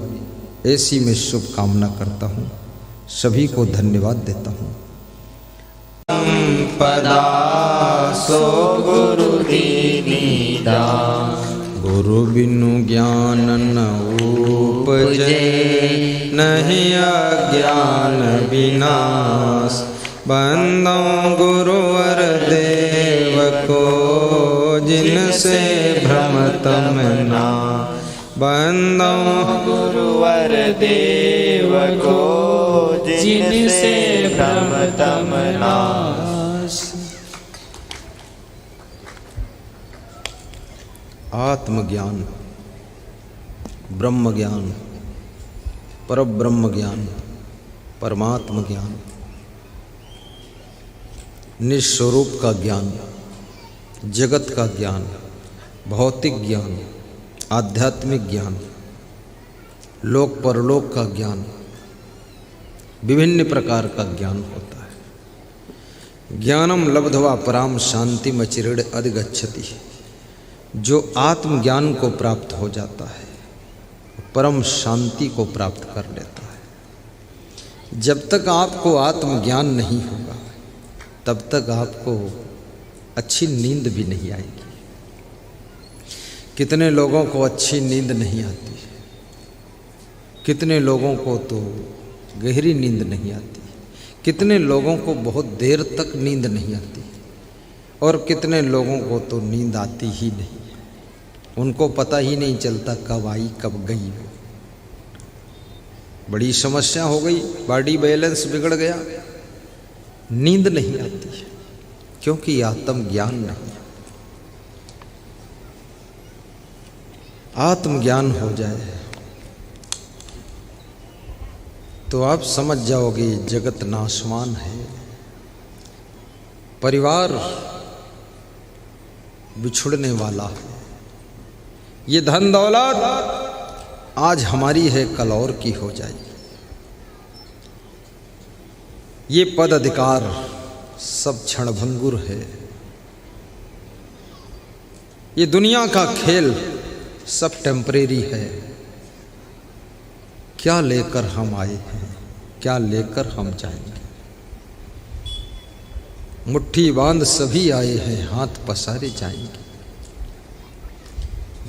ऐसी मैं शुभकामना करता हूँ। सभी को धन्यवाद देता हूँ। पदा सो गुरु दीनी दान, गुरु बिनु ज्ञान न उपजे, नहीं अज्ञान विनाश। बंदो गुरुवर देव को, जिनसे भ्रमतम ना। बंदो गुरुवर देव को, जिनसे भ्रमतम नाश। आत्मज्ञान, ब्रह्म ज्ञान, परब्रह्म ज्ञान, परमात्म ज्ञान, निस्वरूप का ज्ञान, जगत का ज्ञान, भौतिक ज्ञान, आध्यात्मिक ज्ञान, लोक परलोक का ज्ञान, विभिन्न प्रकार का ज्ञान होता है। ज्ञानम लब्ध्वा पराम शांतिम अचिरेण अधिगच्छति। जो आत्मज्ञान को प्राप्त हो जाता है, परम शांति को प्राप्त कर लेता है। जब तक आपको आत्मज्ञान नहीं होगा, तब तक आपको अच्छी नींद भी नहीं आएगी। कितने लोगों को अच्छी नींद नहीं आती है, कितने लोगों को तो गहरी नींद नहीं आती, कितने लोगों को बहुत देर तक नींद नहीं आती, और कितने लोगों को तो नींद आती ही नहीं। उनको पता ही नहीं चलता कब आई कब गई। बड़ी समस्या हो गई, बॉडी बैलेंस बिगड़ गया, नींद नहीं आती है, क्योंकि आत्मज्ञान नहीं। आत्मज्ञान हो जाए तो आप समझ जाओगे जगत नाशवान है, परिवार बिछुड़ने वाला है। ये धन दौलत आज हमारी है, कल और की हो जाएगी। ये पद अधिकार सब क्षणभंगुर है। ये दुनिया का खेल सब टेम्परेरी है। क्या लेकर हम आए हैं, क्या लेकर हम जाएंगे। मुट्ठी बांध सभी आए हैं, हाथ पसारे जाएंगे।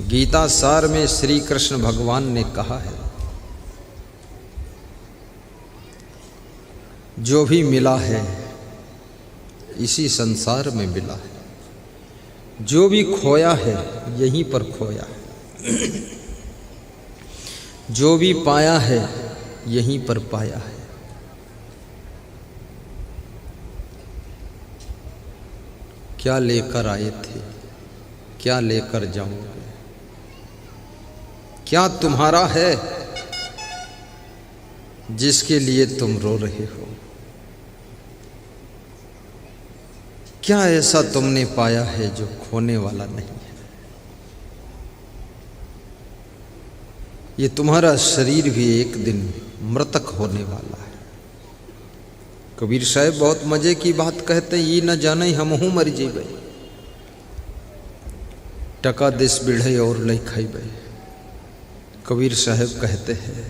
गीता सार में श्री कृष्ण भगवान ने कहा है, जो भी मिला है इसी संसार में मिला है, जो भी खोया है यहीं पर खोया है, जो भी पाया है यहीं पर पाया है। क्या लेकर आए थे, क्या लेकर जाओगे। क्या तुम्हारा है जिसके लिए तुम रो रहे हो। क्या ऐसा तुमने पाया है जो खोने वाला नहीं है। ये तुम्हारा शरीर भी एक दिन मृतक होने वाला है। कबीर साहब बहुत मजे की बात कहते, ये न जाने हमहू मर जेबे, टका दिस बिढ़े और नहीं खाइबे। कबीर साहब कहते हैं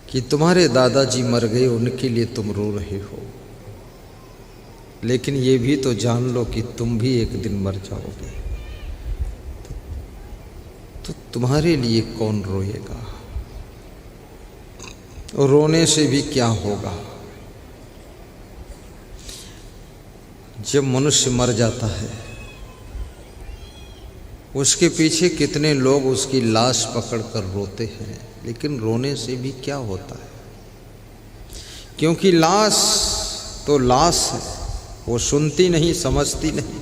कि तुम्हारे दादाजी मर गए, उनके लिए तुम रो रहे हो, लेकिन ये भी तो जान लो कि तुम भी एक दिन मर जाओगे, तो तुम्हारे लिए कौन रोएगा? और रोने से भी क्या होगा? जब मनुष्य मर जाता है, उसके पीछे कितने लोग उसकी लाश पकड़कर रोते हैं, लेकिन रोने से भी क्या होता है? क्योंकि लाश तो लाश है, वो सुनती नहीं, समझती नहीं।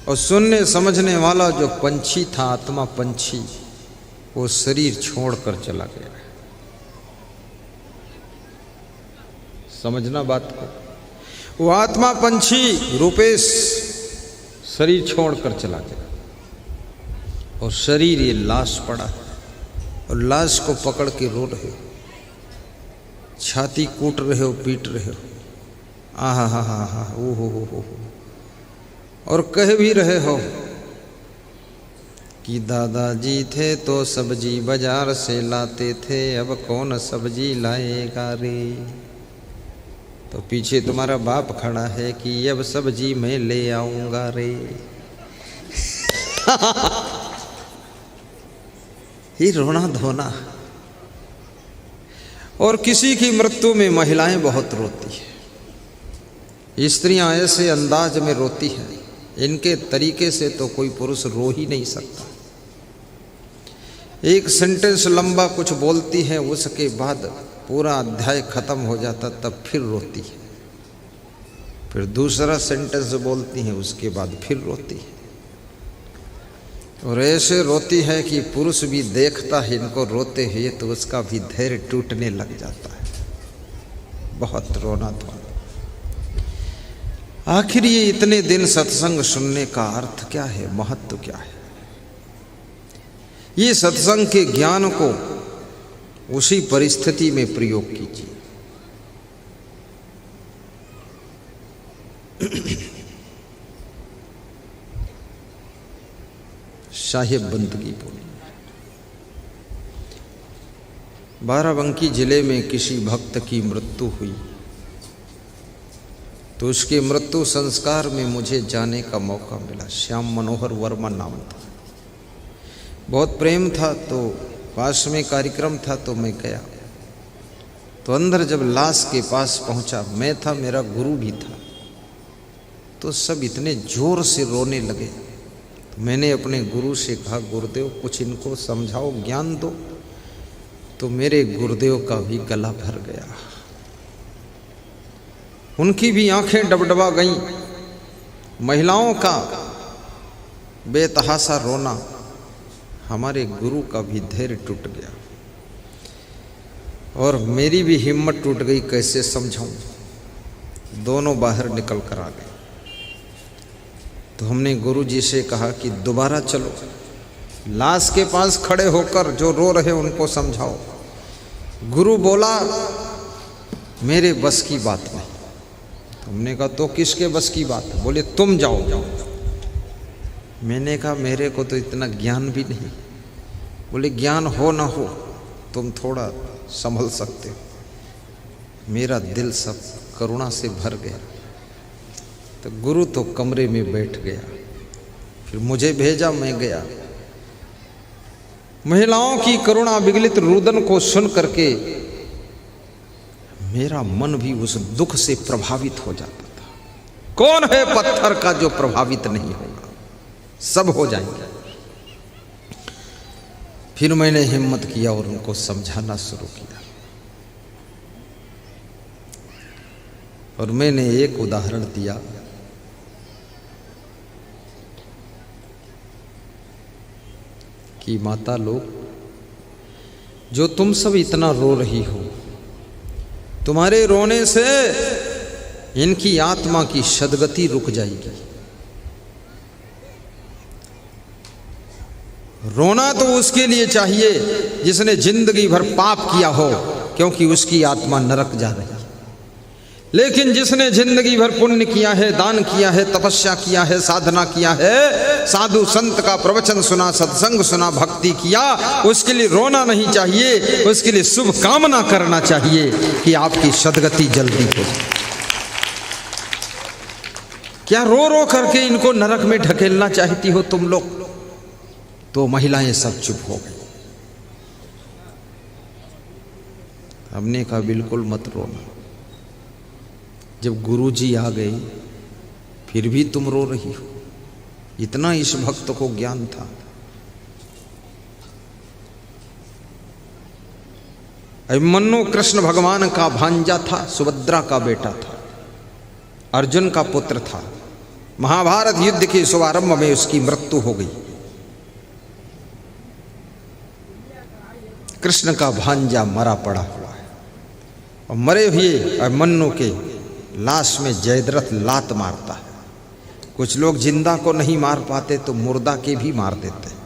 और सुनने समझने वाला जो पंछी था, आत्मा पंछी, वो शरीर छोड़कर चला गया। समझना बात को। वो आत्मा पंछी रूपेश शरीर छोड़कर चला गया, और शरीर ये लाश पड़ा है, और लाश को पकड़ के रो रहे हो, छाती कूट रहे हो, पीट रहे हो, आहा हा हा हा, ओ हो, और कह भी रहे हो कि दादाजी थे तो सब्जी बाजार से लाते थे, अब कौन सब्जी लाएगा रे। तो पीछे तुम्हारा बाप खड़ा है कि अब सब्जी मैं ले आऊंगा रे। ये रोना धोना। और किसी की मृत्यु में महिलाएं बहुत रोती है, स्त्रियां ऐसे अंदाज में रोती हैं, इनके तरीके से तो कोई पुरुष रो ही नहीं सकता। एक सेंटेंस लंबा कुछ बोलती है, उसके बाद पूरा अध्याय खत्म हो जाता, तब फिर रोती है। फिर दूसरा सेंटेंस बोलती है, उसके बाद फिर रोती है। और ऐसे रोती है कि पुरुष भी देखता है इनको रोते हुए तो उसका भी धैर्य टूटने लग जाता है। बहुत रोना धोना। आखिर ये इतने दिन सत्संग सुनने का अर्थ क्या है, महत्व क्या है? ये सत्संग के ज्ञान को उसी परिस्थिति में प्रयोग कीजिए। साहिब बंदगी बोली। बाराबंकी जिले में किसी भक्त की मृत्यु हुई, तो उसके मृत्यु संस्कार में मुझे जाने का मौका मिला। श्याम मनोहर वर्मा नाम था, बहुत प्रेम था, तो पास में कार्यक्रम था तो मैं गया। तो अंदर जब लाश के पास पहुंचा, मैं था, मेरा गुरु भी था, तो सब इतने जोर से रोने लगे। तो मैंने अपने गुरु से कहा, गुरुदेव कुछ इनको समझाओ, ज्ञान दो। तो मेरे गुरुदेव का भी गला भर गया, उनकी भी आंखें डबडबा गईं। महिलाओं का बेतहासा रोना, हमारे गुरु का भी धैर्य टूट गया, और मेरी भी हिम्मत टूट गई, कैसे समझाऊं। दोनों बाहर निकल कर आ गए। तो हमने गुरु जी से कहा कि दोबारा चलो, लाश के पास खड़े होकर जो रो रहे उनको समझाओ। गुरु बोला, मेरे बस की बात नहीं। हमने कहा तो किसके बस की बात है? बोले तुम जाओ। मैंने कहा मेरे को तो इतना ज्ञान भी नहीं। बोले ज्ञान हो ना हो, तुम थोड़ा संभल सकते हो। मेरा दिल सब करुणा से भर गया। तो गुरु तो कमरे में बैठ गया, फिर मुझे भेजा, मैं गया। महिलाओं की करुणा विगलित रुदन को सुन करके मेरा मन भी उस दुख से प्रभावित हो जाता था। कौन है पत्थर का जो प्रभावित नहीं होगा? सब हो जाएंगे। फिर मैंने हिम्मत किया और उनको समझाना शुरू किया। और मैंने एक उदाहरण दिया कि माता लोग, जो तुम सब इतना रो रही हो, तुम्हारे रोने से इनकी आत्मा की सद्गति रुक जाएगी। रोना तो उसके लिए चाहिए जिसने जिंदगी भर पाप किया हो, क्योंकि उसकी आत्मा नरक जा रही है। लेकिन जिसने जिंदगी भर पुण्य किया है, दान किया है, तपस्या किया है, साधना किया है, साधु संत का प्रवचन सुना, सत्संग सुना, भक्ति किया, उसके लिए रोना नहीं चाहिए, उसके लिए शुभ कामना करना चाहिए कि आपकी सद्गति जल्दी हो। क्या रो रो करके इनको नरक में ढकेलना चाहती हो तुम लोग? तो महिलाएं सब चुप हो गई। हमने कहा बिल्कुल मत रोना, जब गुरुजी आ गए फिर भी तुम रो रही हो। इतना इस भक्त को ज्ञान था। अभिमन्यु कृष्ण भगवान का भांजा था, सुभद्रा का बेटा था, अर्जुन का पुत्र था। महाभारत युद्ध के शुभारंभ में उसकी मृत्यु हो गई। कृष्ण का भांजा मरा पड़ा हुआ है और मरे हुए अभिमन्यु के लाश में जयद्रथ लात मारता है। कुछ लोग जिंदा को नहीं मार पाते तो मुर्दा के भी मार देते।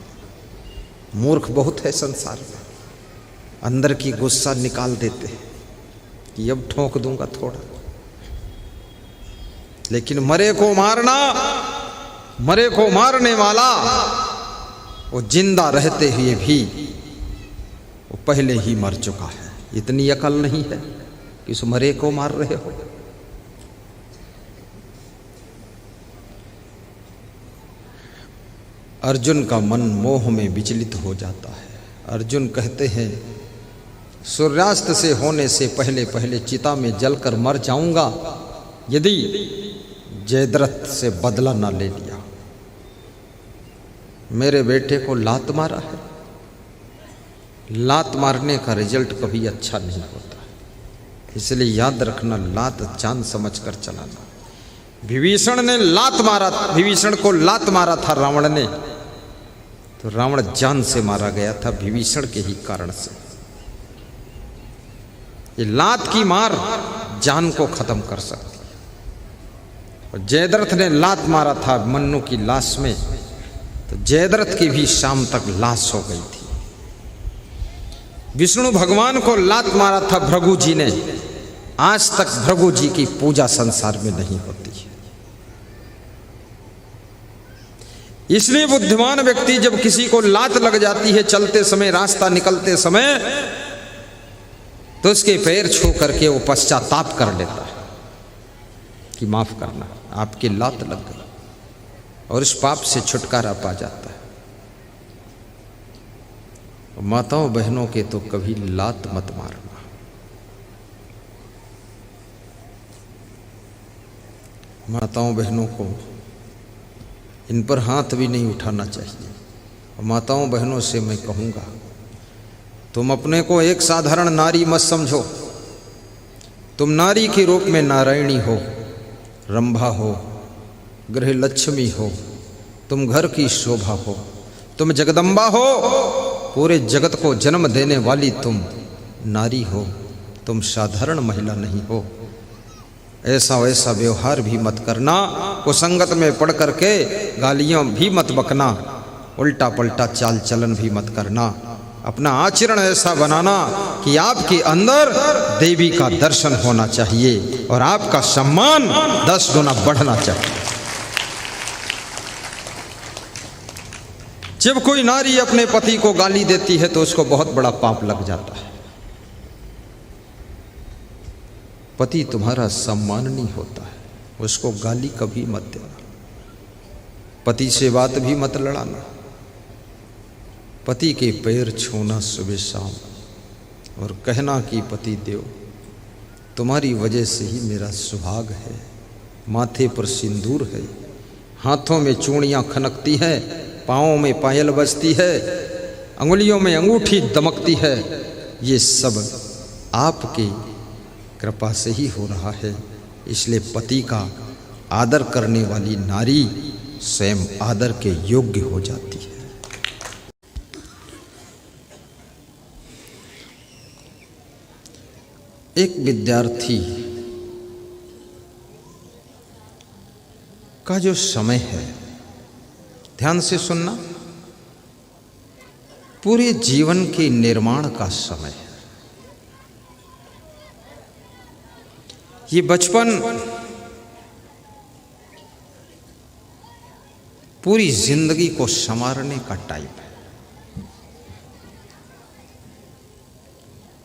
मूर्ख बहुत है संसार में, अंदर की गुस्सा निकाल देते हैं कि अब ठोक दूंगा थोड़ा। लेकिन मरे को मारना, मरे को मारने वाला वो जिंदा रहते हुए भी वो पहले ही मर चुका है। इतनी अकल नहीं है कि उस मरे को मार रहे हो। अर्जुन का मन मोह में विचलित हो जाता है। अर्जुन कहते हैं सूर्यास्त से होने से पहले पहले चिता में जलकर मर जाऊंगा यदि जयद्रथ से बदला ना ले लिया। मेरे बेटे को लात मारा है। लात मारने का रिजल्ट कभी अच्छा नहीं होता, इसलिए याद रखना, लात चांद समझकर चलाना। विभीषण ने लात मारा, विभीषण को लात मारा था रावण ने, तो रावण जान से मारा गया था विभीषण के ही कारण से। ये लात की मार जान को खत्म कर सकती है। और जयद्रथ ने लात मारा था मन्नु की लाश में, तो जयद्रथ की भी शाम तक लाश हो गई थी। विष्णु भगवान को लात मारा था भृगु जी ने, आज तक भृगु जी की पूजा संसार में नहीं होती है। इसलिए बुद्धिमान व्यक्ति जब किसी को लात लग जाती है चलते समय, रास्ता निकलते समय, तो उसके पैर छू करके वो पश्चाताप कर लेता है कि माफ करना, आपकी लात लग गई, और इस पाप से छुटकारा पा जाता है। माताओं बहनों के तो कभी लात मत मारना। माताओं बहनों को इन पर हाथ भी नहीं उठाना चाहिए। और माताओं बहनों से मैं कहूँगा, तुम अपने को एक साधारण नारी मत समझो। तुम नारी के रूप में नारायणी हो, रंभा हो, गृह लक्ष्मी हो, तुम घर की शोभा हो, तुम जगदम्बा हो, पूरे जगत को जन्म देने वाली तुम नारी हो। तुम साधारण महिला नहीं हो। ऐसा वैसा व्यवहार भी मत करना, कुसंगत में पड़ करके गालियां भी मत बकना, उल्टा पलटा चाल चलन भी मत करना। अपना आचरण ऐसा बनाना कि आपके अंदर देवी का दर्शन होना चाहिए और आपका सम्मान 10 गुना बढ़ना चाहिए। जब कोई नारी अपने पति को गाली देती है तो उसको बहुत बड़ा पाप लग जाता है। पति तुम्हारा सम्माननीय होता है, उसको गाली कभी मत देना। पति से बात भी मत लड़ाना। पति के पैर छूना सुबह शाम और कहना कि पति देव तुम्हारी वजह से ही मेरा सुहाग है, माथे पर सिंदूर है, हाथों में चूड़ियाँ खनकती है, पाँवों में पायल बजती है, अंगुलियों में अंगूठी दमकती है, ये सब आपकी कृपा से ही हो रहा है। इसलिए पति का आदर करने वाली नारी स्वयं आदर के योग्य हो जाती है। एक विद्यार्थी का जो समय है, ध्यान से सुनना, पूरे जीवन के निर्माण का समय है। ये बचपन पूरी जिंदगी को संवारने का टाइम है।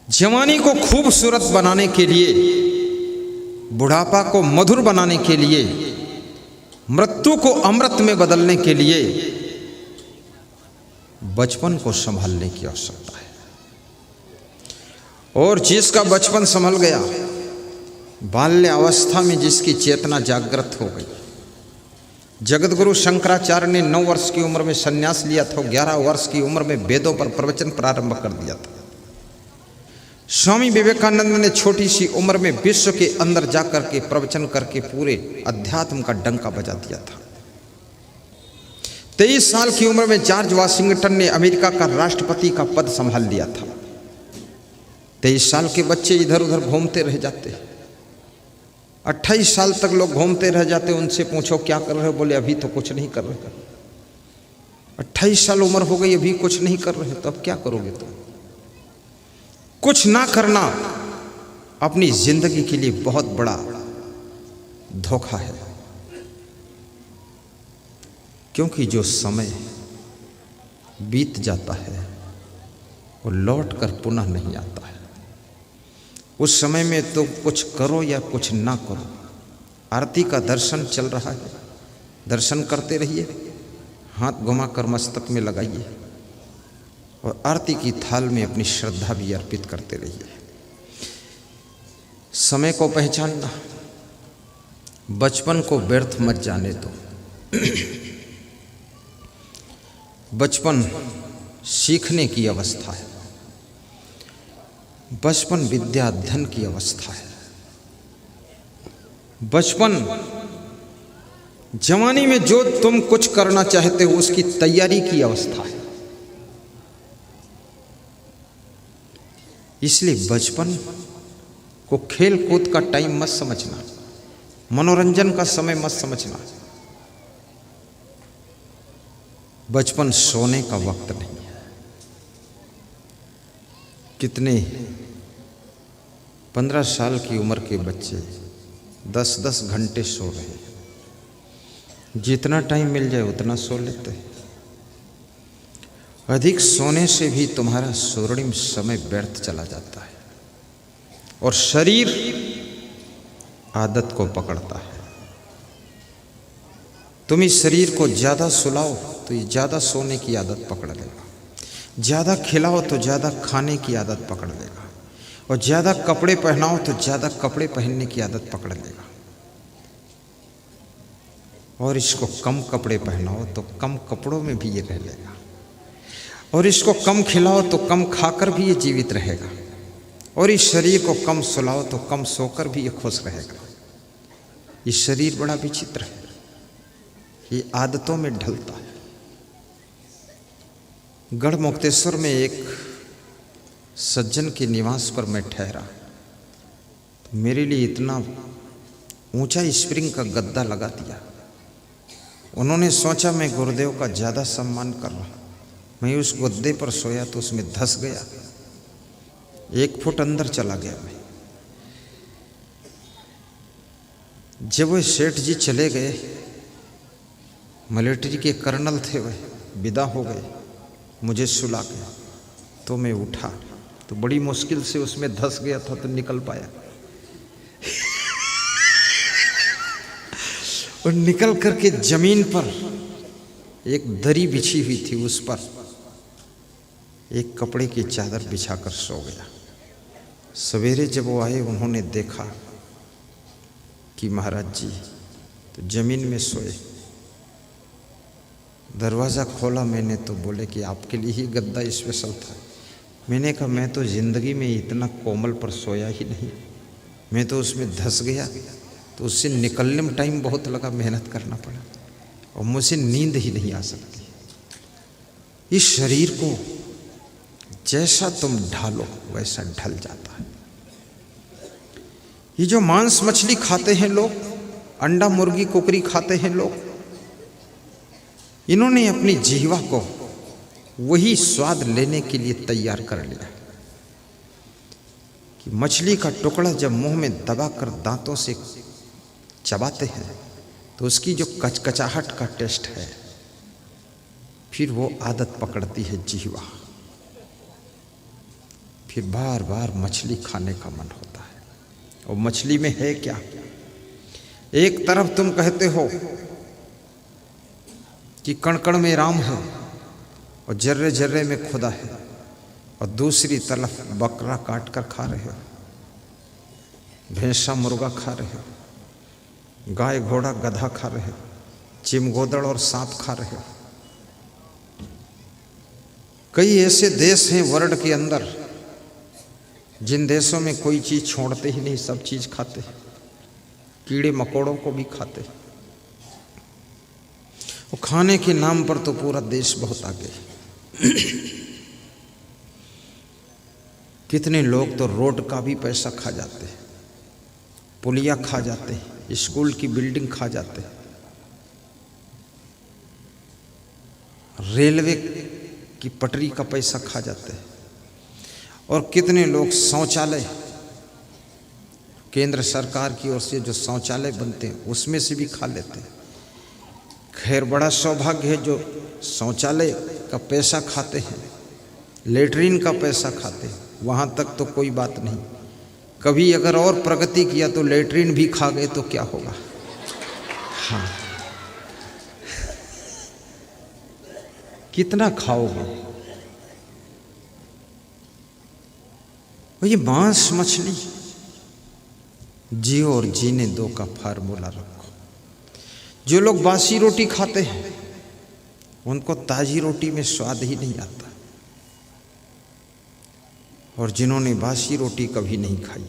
जवानी को खूबसूरत बनाने के लिए, बुढ़ापा को मधुर बनाने के लिए मृत्यु को अमृत में बदलने के लिए बचपन को संभालने की आवश्यकता है। और जिसका बचपन संभल गया, बाल्य अवस्था में जिसकी चेतना जागृत हो गई, जगत गुरु शंकराचार्य ने 9 वर्ष की उम्र में संन्यास लिया था, 11 वर्ष की उम्र में वेदों पर प्रवचन प्रारंभ कर दिया था। स्वामी विवेकानंद ने छोटी सी उम्र में विश्व के अंदर जाकर के प्रवचन करके पूरे अध्यात्म का डंका बजा दिया था। 23 साल की उम्र में जॉर्ज वाशिंगटन ने अमेरिका का राष्ट्रपति का पद संभाल लिया था। 23 साल के बच्चे इधर उधर घूमते रह जाते, 28 साल तक लोग घूमते रह जाते। उनसे पूछो क्या कर रहे हो, बोले अभी तो कुछ नहीं कर रहे। 28 साल उम्र हो गई, अभी कुछ नहीं कर रहे, तो अब क्या करोगे तुम? कुछ ना करना अपनी जिंदगी के लिए बहुत बड़ा धोखा है, क्योंकि जो समय बीत जाता है वो लौट कर पुनः नहीं आता है। उस समय में तो कुछ करो या कुछ ना करो। आरती का दर्शन चल रहा है, दर्शन करते रहिए, हाथ घुमाकर मस्तक में लगाइए और आरती की थाल में अपनी श्रद्धा भी अर्पित करते रहिए। समय को पहचानना, बचपन को व्यर्थ मत जाने दो। बचपन सीखने की अवस्था है, बचपन विद्या अध्ययन की अवस्था है। बचपन जवानी में जो तुम कुछ करना चाहते हो उसकी तैयारी की अवस्था है। इसलिए बचपन को खेल कूद का टाइम मत समझना, मनोरंजन का समय मत समझना। बचपन सोने का वक्त नहीं है। कितने 15 साल की उम्र के बच्चे 10-10 घंटे सो रहे हैं। जितना टाइम मिल जाए उतना सो लेते हैं। अधिक सोने से भी तुम्हारा स्वर्णिम समय व्यर्थ चला जाता है और शरीर आदत को पकड़ता है। तुम इस शरीर को ज़्यादा सुलाओ तो ये ज़्यादा सोने की आदत पकड़ लेगा, ज़्यादा खिलाओ तो ज़्यादा खाने की आदत पकड़ लेगा, और ज़्यादा कपड़े पहनाओ तो ज़्यादा कपड़े पहनने की आदत पकड़ लेगा। और इसको कम कपड़े पहनाओ तो कम कपड़ों में भी ये रह लेगा, और इसको कम खिलाओ तो कम खाकर भी ये जीवित रहेगा, और इस शरीर को कम सुलाओ तो कम सोकर भी ये खुश रहेगा। ये शरीर बड़ा विचित्र है, ये आदतों में ढलता है। गढ़मुक्तेश्वर में एक सज्जन के निवास पर मैं ठहरा तो मेरे लिए इतना ऊंचा स्प्रिंग का गद्दा लगा दिया। उन्होंने सोचा मैं गुरुदेव का ज़्यादा सम्मान कर रहा, मैं उस गद्दे पर सोया तो उसमें धंस गया, 1 फुट अंदर चला गया मैं। जब वो सेठ जी चले गए, मिलिट्री के कर्नल थे, वह विदा हो गए, मुझे सुला के, तो मैं उठा तो बड़ी मुश्किल से उसमें धंस गया था तो निकल पाया। और निकल करके जमीन पर एक दरी बिछी हुई थी, उस पर एक कपड़े की चादर बिछाकर सो गया। सवेरे जब वो आए उन्होंने देखा कि महाराज जी तो जमीन में सोए। दरवाज़ा खोला मैंने तो बोले कि आपके लिए ही गद्दा स्पेशल था। मैंने कहा मैं तो ज़िंदगी में इतना कोमल पर सोया ही नहीं, मैं तो उसमें धंस गया, तो उससे निकलने में टाइम बहुत लगा, मेहनत करना पड़ा और मुझसे नींद ही नहीं आ सकती। इस शरीर को जैसा तुम ढालो वैसा ढल जाता है। ये जो मांस मछली खाते हैं लोग, अंडा मुर्गी कुकरी खाते हैं लोग, इन्होंने अपनी जिह्वा को वही स्वाद लेने के लिए तैयार कर लिया कि मछली का टुकड़ा जब मुंह में दबाकर दांतों से चबाते हैं तो उसकी जो कचकचाहट का टेस्ट है, फिर वो आदत पकड़ती है जिह्वा, फिर बार बार मछली खाने का मन होता है। और मछली में है क्या? एक तरफ तुम कहते हो कि कण कण में राम है और जर्रे जर्रे में खुदा है, और दूसरी तरफ बकरा काट कर खा रहे हो, भैंसा मुर्गा खा रहे हो, गाय घोड़ा गधा खा रहे हो, चिमगोदड़ और सांप खा रहे हो। कई ऐसे देश हैं वर्ल्ड के अंदर जिन देशों में कोई चीज छोड़ते ही नहीं, सब चीज खाते, कीड़े मकोड़ों को भी खाते। वो खाने के नाम पर तो पूरा देश बहुत आगे। कितने लोग तो रोड का भी पैसा खा जाते हैं, पुलिया खा जाते हैं, स्कूल की बिल्डिंग खा जाते हैं, रेलवे की पटरी का पैसा खा जाते हैं, और कितने लोग शौचालय, केंद्र सरकार की ओर से जो शौचालय बनते हैं उसमें से भी खा लेते हैं। खैर बड़ा सौभाग्य है जो शौचालय का पैसा खाते हैं, लेटरिन का पैसा खाते हैं, वहाँ तक तो कोई बात नहीं। कभी अगर और प्रगति किया तो लेटरिन भी खा गए तो क्या होगा। हाँ, कितना खाओगे। और ये मांस मछली जियो और जीने दो का फार्मूला रखो। जो लोग बासी रोटी खाते हैं उनको ताजी रोटी में स्वाद ही नहीं आता, और जिन्होंने बासी रोटी कभी नहीं खाई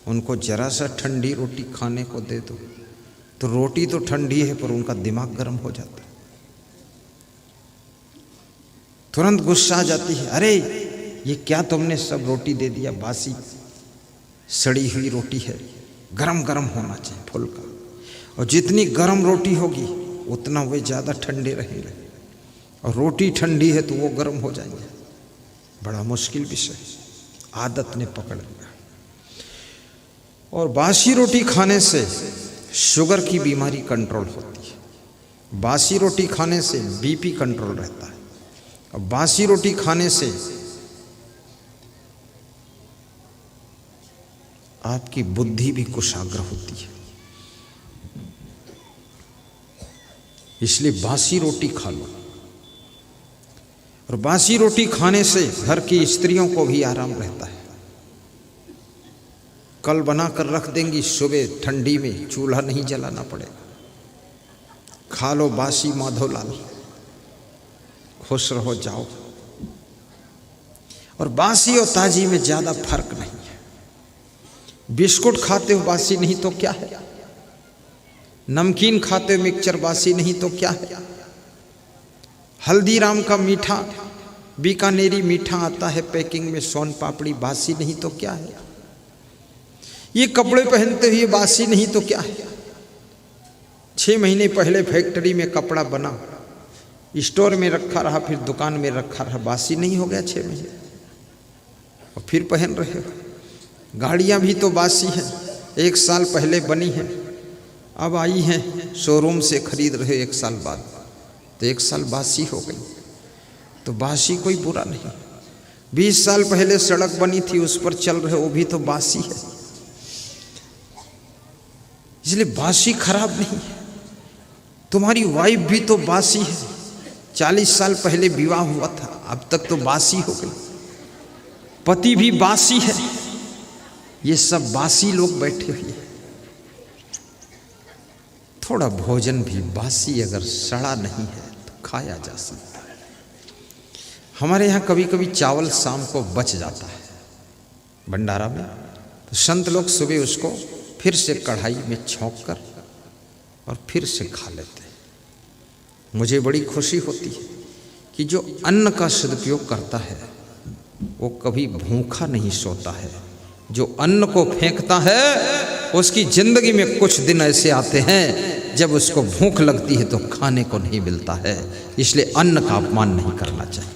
उनको जरा सा ठंडी रोटी खाने को दे दो तो रोटी तो ठंडी है पर उनका दिमाग गर्म हो जाता है, तुरंत गुस्सा आ जाती है, अरे ये क्या तुमने सब रोटी दे दिया, बासी सड़ी हुई रोटी है, गरम गरम होना चाहिए फुल्का। और जितनी गरम रोटी होगी उतना वे ज़्यादा ठंडे रहेंगे, और रोटी ठंडी है तो वो गरम हो जाएंगे। बड़ा मुश्किल विषय, आदत ने पकड़ लिया। और बासी रोटी खाने से शुगर की बीमारी कंट्रोल होती है, बासी रोटी खाने से बीपी कंट्रोल रहता है, और बासी रोटी खाने से आपकी बुद्धि भी कुशाग्र होती है। इसलिए बासी रोटी खा लो, और बासी रोटी खाने से घर की स्त्रियों को भी आराम रहता है। कल बनाकर रख देंगी, सुबह ठंडी में चूल्हा नहीं जलाना पड़ेगा। खा लो बासी माधोलाल, खुश रहो जाओ। और बासी और ताजी में ज़्यादा फर्क नहीं है। बिस्कुट खाते हो बासी नहीं तो क्या है, नमकीन खाते हो मिक्सचर बासी नहीं तो क्या है, हल्दीराम का मीठा बीकानेरी मीठा आता है पैकिंग में, सोन पापड़ी बासी नहीं तो क्या है, ये कपड़े पहनते हुए बासी नहीं तो क्या है। 6 महीने पहले फैक्ट्री में कपड़ा बना, स्टोर में रखा रहा, फिर दुकान में रखा रहा, बासी नहीं हो गया 6 महीने, और फिर पहन रहे हो। गाड़ियाँ भी तो बासी हैं, 1 साल पहले बनी हैं, अब आई हैं, शोरूम से खरीद रहे हो 1 साल बाद, तो 1 साल बासी हो गई। तो बासी कोई बुरा नहीं। 20 साल पहले सड़क बनी थी उस पर चल रहे, वो भी तो बासी है। इसलिए बासी खराब नहीं है। तुम्हारी वाइफ भी तो बासी है, 40 साल पहले विवाह हुआ था, अब तक तो बासी हो गई। पति भी बासी है, ये सब बासी लोग बैठे हुए हैं। थोड़ा भोजन भी बासी अगर सड़ा नहीं है तो खाया जा सकता है। हमारे यहाँ कभी कभी चावल शाम को बच जाता है भंडारा में, तो संत लोग सुबह उसको फिर से कढ़ाई में छौंक कर और फिर से खा लेते हैं। मुझे बड़ी खुशी होती है कि जो अन्न का सदुपयोग करता है वो कभी भूखा नहीं सोता है। जो अन्न को फेंकता है उसकी जिंदगी में कुछ दिन ऐसे आते हैं जब उसको भूख लगती है तो खाने को नहीं मिलता है। इसलिए अन्न का अपमान नहीं करना चाहिए।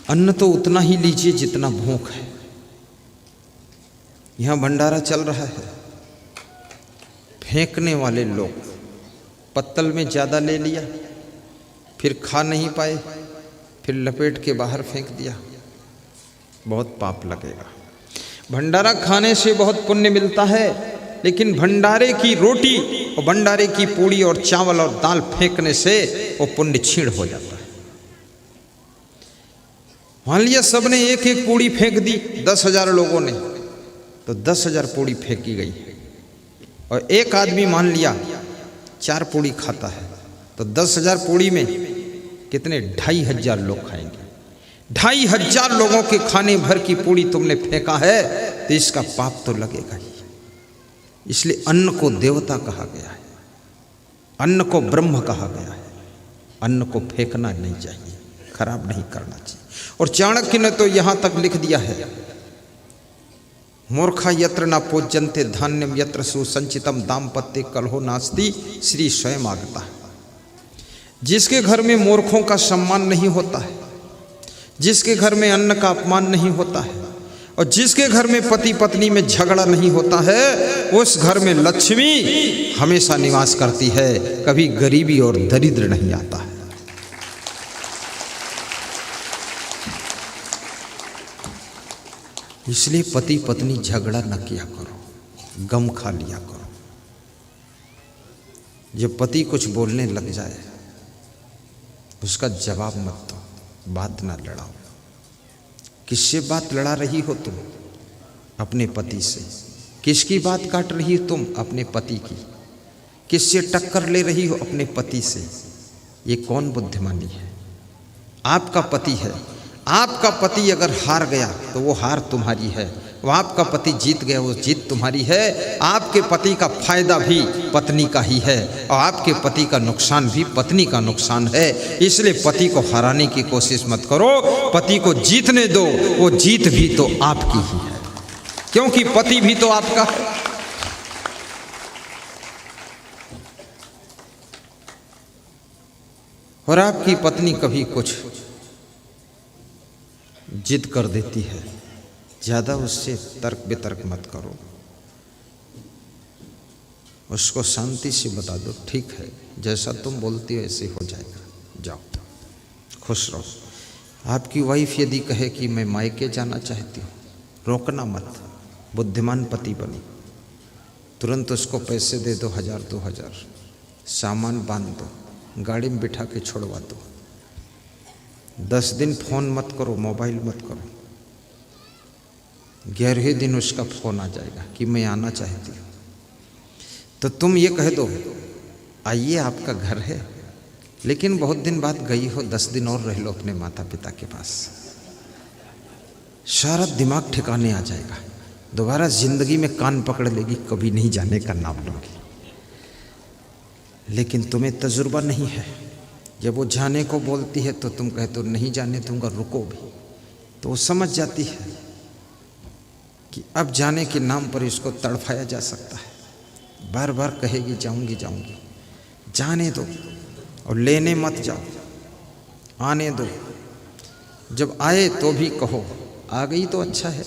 अन्न तो उतना ही लीजिए जितना भूख है। यहाँ भंडारा चल रहा है, फेंकने वाले लोग पत्तल में ज़्यादा ले लिया, फिर खा नहीं पाए, फिर लपेट के बाहर फेंक दिया, बहुत पाप लगेगा। भंडारा खाने से बहुत पुण्य मिलता है, लेकिन भंडारे की रोटी और भंडारे की पूड़ी और चावल और दाल फेंकने से वो पुण्य छीण हो जाता है। मान लिया सबने एक एक पूड़ी फेंक दी, 10,000 लोगों ने, तो 10,000 पूड़ी फेंकी गई। और एक आदमी मान लिया 4 पूड़ी खाता है, तो 10,000 पूड़ी में कितने 2,500 लोग खाएंगे। 2,500 लोगों के खाने भर की पूड़ी तुमने फेंका है, तो इसका पाप तो लगेगा ही। इसलिए अन्न को देवता कहा गया है, अन्न को ब्रह्म कहा गया है। अन्न को फेंकना नहीं चाहिए, खराब नहीं करना चाहिए। और चाणक्य ने तो यहां तक लिख दिया है, मूर्खा यत्र न पूज्यन्ते धान्यम यत्र सुसंचितम दाम्पत्य कलहो नास्ति श्री स्वयं आगता। जिसके घर में मूर्खों का सम्मान नहीं होता है, जिसके घर में अन्न का अपमान नहीं होता है, और जिसके घर में पति पत्नी में झगड़ा नहीं होता है, उस घर में लक्ष्मी हमेशा निवास करती है, कभी गरीबी और दरिद्र नहीं आता है। इसलिए पति पत्नी झगड़ा न किया करो, गम खा लिया करो। जब पति कुछ बोलने लग जाए उसका जवाब मत दो, बात ना लड़ाओ। किससे बात लड़ा रही हो तुम? अपने पति से। किसकी बात काट रही हो तुम? अपने पति की। किससे टक्कर ले रही हो? अपने पति से। ये कौन बुद्धिमानी है? आपका पति है, आपका पति अगर हार गया तो वो हार तुम्हारी है, वो आपका पति जीत गया वो जीत तुम्हारी है। आपके पति का फायदा भी पत्नी का ही है, और आपके पति का नुकसान भी पत्नी का नुकसान है। इसलिए पति को हराने की कोशिश मत करो, पति को जीतने दो। वो जीत भी तो आपकी ही है, क्योंकि पति भी तो आपका है। और आपकी पत्नी कभी कुछ जिद कर देती है, ज़्यादा उससे तर्क वितर्क मत करो, उसको शांति से बता दो, ठीक है जैसा तुम बोलती हो ऐसे हो जाएगा, जाओ खुश रहो। आपकी वाइफ यदि कहे कि मैं मायके जाना चाहती हूँ, रोकना मत, बुद्धिमान पति बनो। तुरंत उसको पैसे दे दो, 1,000-2,000, सामान बांध दो, गाड़ी में बिठा के छोड़वा दो। 10 दिन फ़ोन मत करो, मोबाइल मत करो। 11वें दिन उसका फ़ोन आ जाएगा कि मैं आना चाहती हूँ, तो तुम ये कह दो, आइए आपका घर है, लेकिन बहुत दिन बाद गई हो, 10 दिन और रह लो अपने माता पिता के पास। सारा दिमाग ठिकाने आ जाएगा, दोबारा जिंदगी में कान पकड़ लेगी, कभी नहीं जाने का नाम लूँगी। लेकिन तुम्हें तजुर्बा नहीं है, जब वो जाने को बोलती है तो तुम कहते हो नहीं जाने दूंगा, रुको भी, तो वो समझ जाती है कि अब जाने के नाम पर इसको तड़फाया जा सकता है। बार बार कहेगी जाऊंगी जाऊंगी, जाने दो और लेने मत जाओ, आने दो। जब आए तो भी कहो आ गई तो अच्छा है,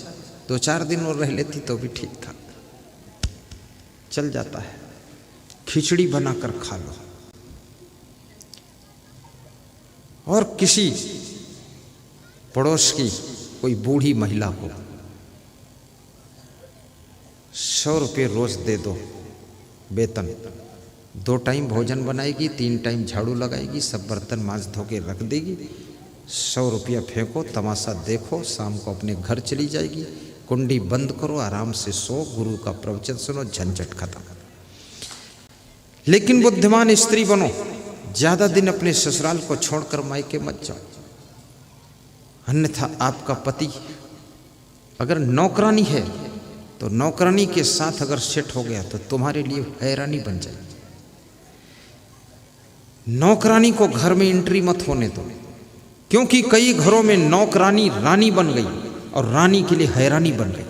2-4 दिन और रह लेती तो भी ठीक था, चल जाता है। खिचड़ी बनाकर खा लो। और किसी पड़ोस की कोई बूढ़ी महिला को 100 रुपये रोज दे दो वेतन, 2 टाइम भोजन बनाएगी, 3 टाइम झाड़ू लगाएगी, सब बर्तन मांज धो के रख देगी। 100 रुपया फेंको, तमाशा देखो, शाम को अपने घर चली जाएगी। कुंडी बंद करो, आराम से सो, गुरु का प्रवचन सुनो, झंझट खत्म। लेकिन बुद्धिमान स्त्री बनो, ज्यादा दिन अपने ससुराल को छोड़कर मायके मत जाओ, अन्यथा आपका पति अगर नौकरानी है तो नौकरानी के साथ अगर सेट हो गया तो तुम्हारे लिए हैरानी बन जाएगी। नौकरानी को घर में एंट्री मत होने दो, क्योंकि कई घरों में नौकरानी रानी बन गई और रानी के लिए हैरानी बन गई।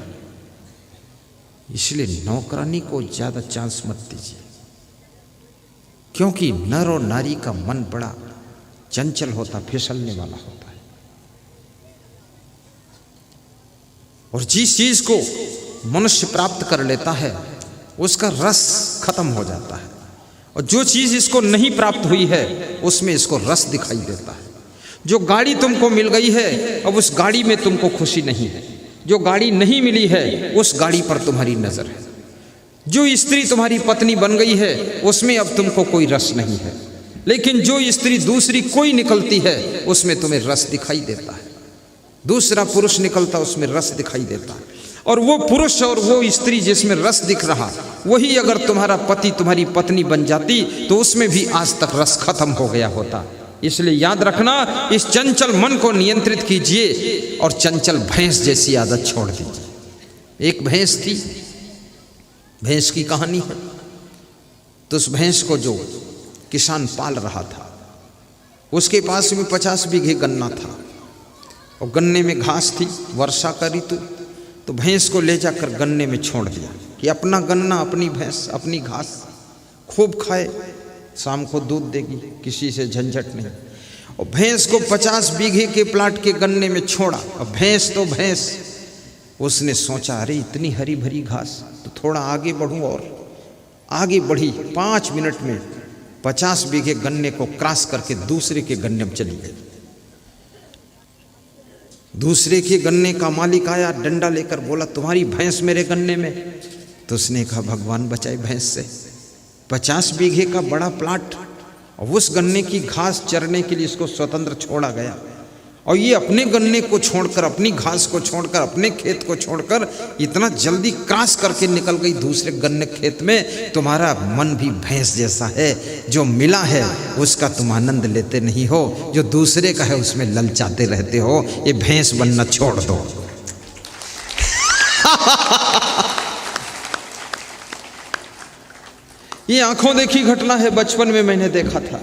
इसलिए नौकरानी को ज्यादा चांस मत दीजिए, क्योंकि नर और नारी का मन बड़ा चंचल होता, फिसलने वाला होता है। और जिस चीज को मनुष्य प्राप्त कर लेता है उसका रस खत्म हो जाता है, और जो चीज इसको नहीं प्राप्त हुई है उसमें इसको रस दिखाई देता है। जो गाड़ी तुमको मिल गई है अब उस गाड़ी में तुमको खुशी नहीं है, जो गाड़ी नहीं मिली है उस गाड़ी पर तुम्हारी नजर है। जो स्त्री तुम्हारी पत्नी बन गई है उसमें अब तुमको कोई रस नहीं है, लेकिन जो स्त्री दूसरी कोई निकलती है उसमें तुम्हें रस दिखाई देता है। दूसरा पुरुष निकलता उसमें रस दिखाई देता है, और वो पुरुष और वो स्त्री जिसमें रस दिख रहा, वही अगर तुम्हारा पति तुम्हारी पत्नी बन जाती तो उसमें भी आज तक रस खत्म हो गया होता। इसलिए याद रखना, इस चंचल मन को नियंत्रित कीजिए और चंचल भैंस जैसी आदत छोड़ दीजिए। एक भैंस थी, भैंस की कहानी है। तो उस भैंस को जो किसान पाल रहा था, उसके पास में 50 बीघे गन्ना था और गन्ने में घास थी। वर्षा का ऋतु, तो भैंस को ले जाकर गन्ने में छोड़ दिया कि अपना गन्ना, अपनी भैंस, अपनी घास खूब खाए, शाम को दूध देगी, किसी से झंझट नहीं। और भैंस को 50 बीघे के प्लाट के गन्ने में छोड़ा। और भैंस तो भैंस, उसने सोचा अरे इतनी हरी भरी घास, तो थोड़ा आगे बढ़ूं, और आगे बढ़ी। 5 मिनट में 50 बीघे गन्ने को क्रॉस करके दूसरे के गन्ने में चली गई। दूसरे के गन्ने का मालिक आया, डंडा लेकर बोला तुम्हारी भैंस मेरे गन्ने में। तो उसने कहा भगवान बचाए भैंस से, 50 बीघे का बड़ा प्लाट और उस गन्ने की घास चरने के लिए इसको स्वतंत्र छोड़ा गया, और ये अपने गन्ने को छोड़कर, अपनी घास को छोड़कर, अपने खेत को छोड़कर इतना जल्दी क्रॉस करके निकल गई दूसरे गन्ने खेत में। तुम्हारा मन भी भैंस जैसा है, जो मिला है उसका तुम आनंद लेते नहीं हो, जो दूसरे का है उसमें ललचाते रहते हो। ये भैंस बनना छोड़ दो। ये आंखों देखी घटना है। बचपन में मैंने देखा था,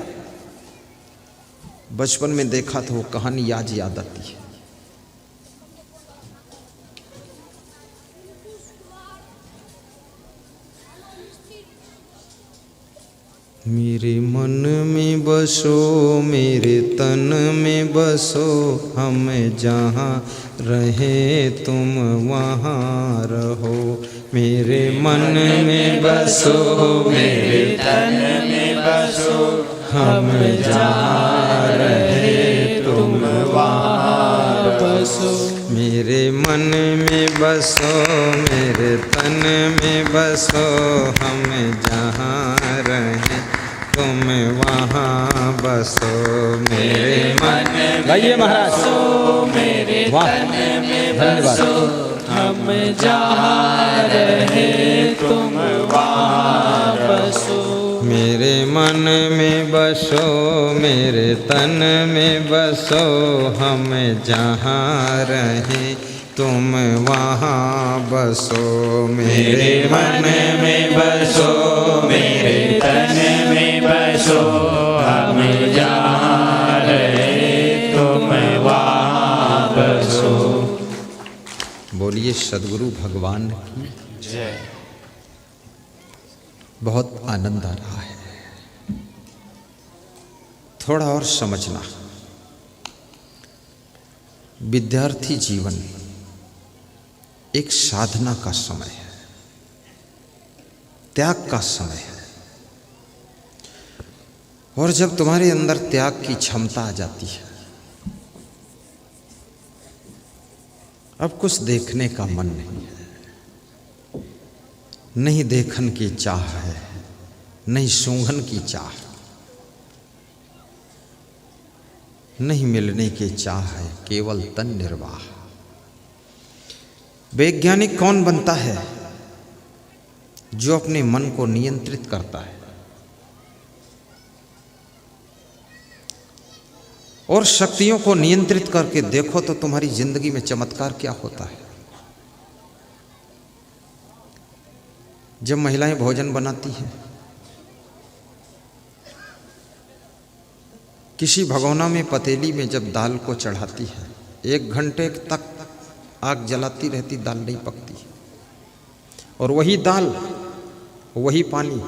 बचपन में देखा था, वो कहानी आज याद आती है। मेरे मन में बसो, मेरे तन में बसो, हम जहाँ रहे तुम वहाँ रहो। मेरे मन में बसो, मेरे तन में बसो, हम जहाँ रहे तुम वहाँ बसो। मेरे मन में बसो, मेरे तन में बसो, हम जहाँ रहे तुम वहाँ बसो। मेरे मन में बसो, मेरे तन में बसो, हम जहाँ रहे तुम वहाँ बसो। मेरे मन में बसो, मेरे तन में बसो, हम जहाँ रहे तुम वहाँ बसो। मेरे मन में बसो, मेरे तन में बसो, हम जहाँ रहे तुम वहाँ बसो। बोलिए सद्गुरु भगवान की जय। बहुत आनंद आ रहा है, थोड़ा और समझना। विद्यार्थी जीवन एक साधना का समय है, त्याग का समय है। और जब तुम्हारे अंदर त्याग की क्षमता आ जाती है, अब कुछ देखने का मन नहीं है, नहीं देखन की चाह है, नहीं सूंघन की चाह, नहीं मिलने की चाह है, केवल तन निर्वाह। वैज्ञानिक कौन बनता है? जो अपने मन को नियंत्रित करता है और शक्तियों को नियंत्रित करके देखो तो तुम्हारी जिंदगी में चमत्कार क्या होता है। जब महिलाएं भोजन बनाती हैं, किसी भगोना में, पतीली में जब दाल को चढ़ाती है, 1 घंटे तक आग जलाती रहती, दाल नहीं पकती। और वही दाल, वही पानी,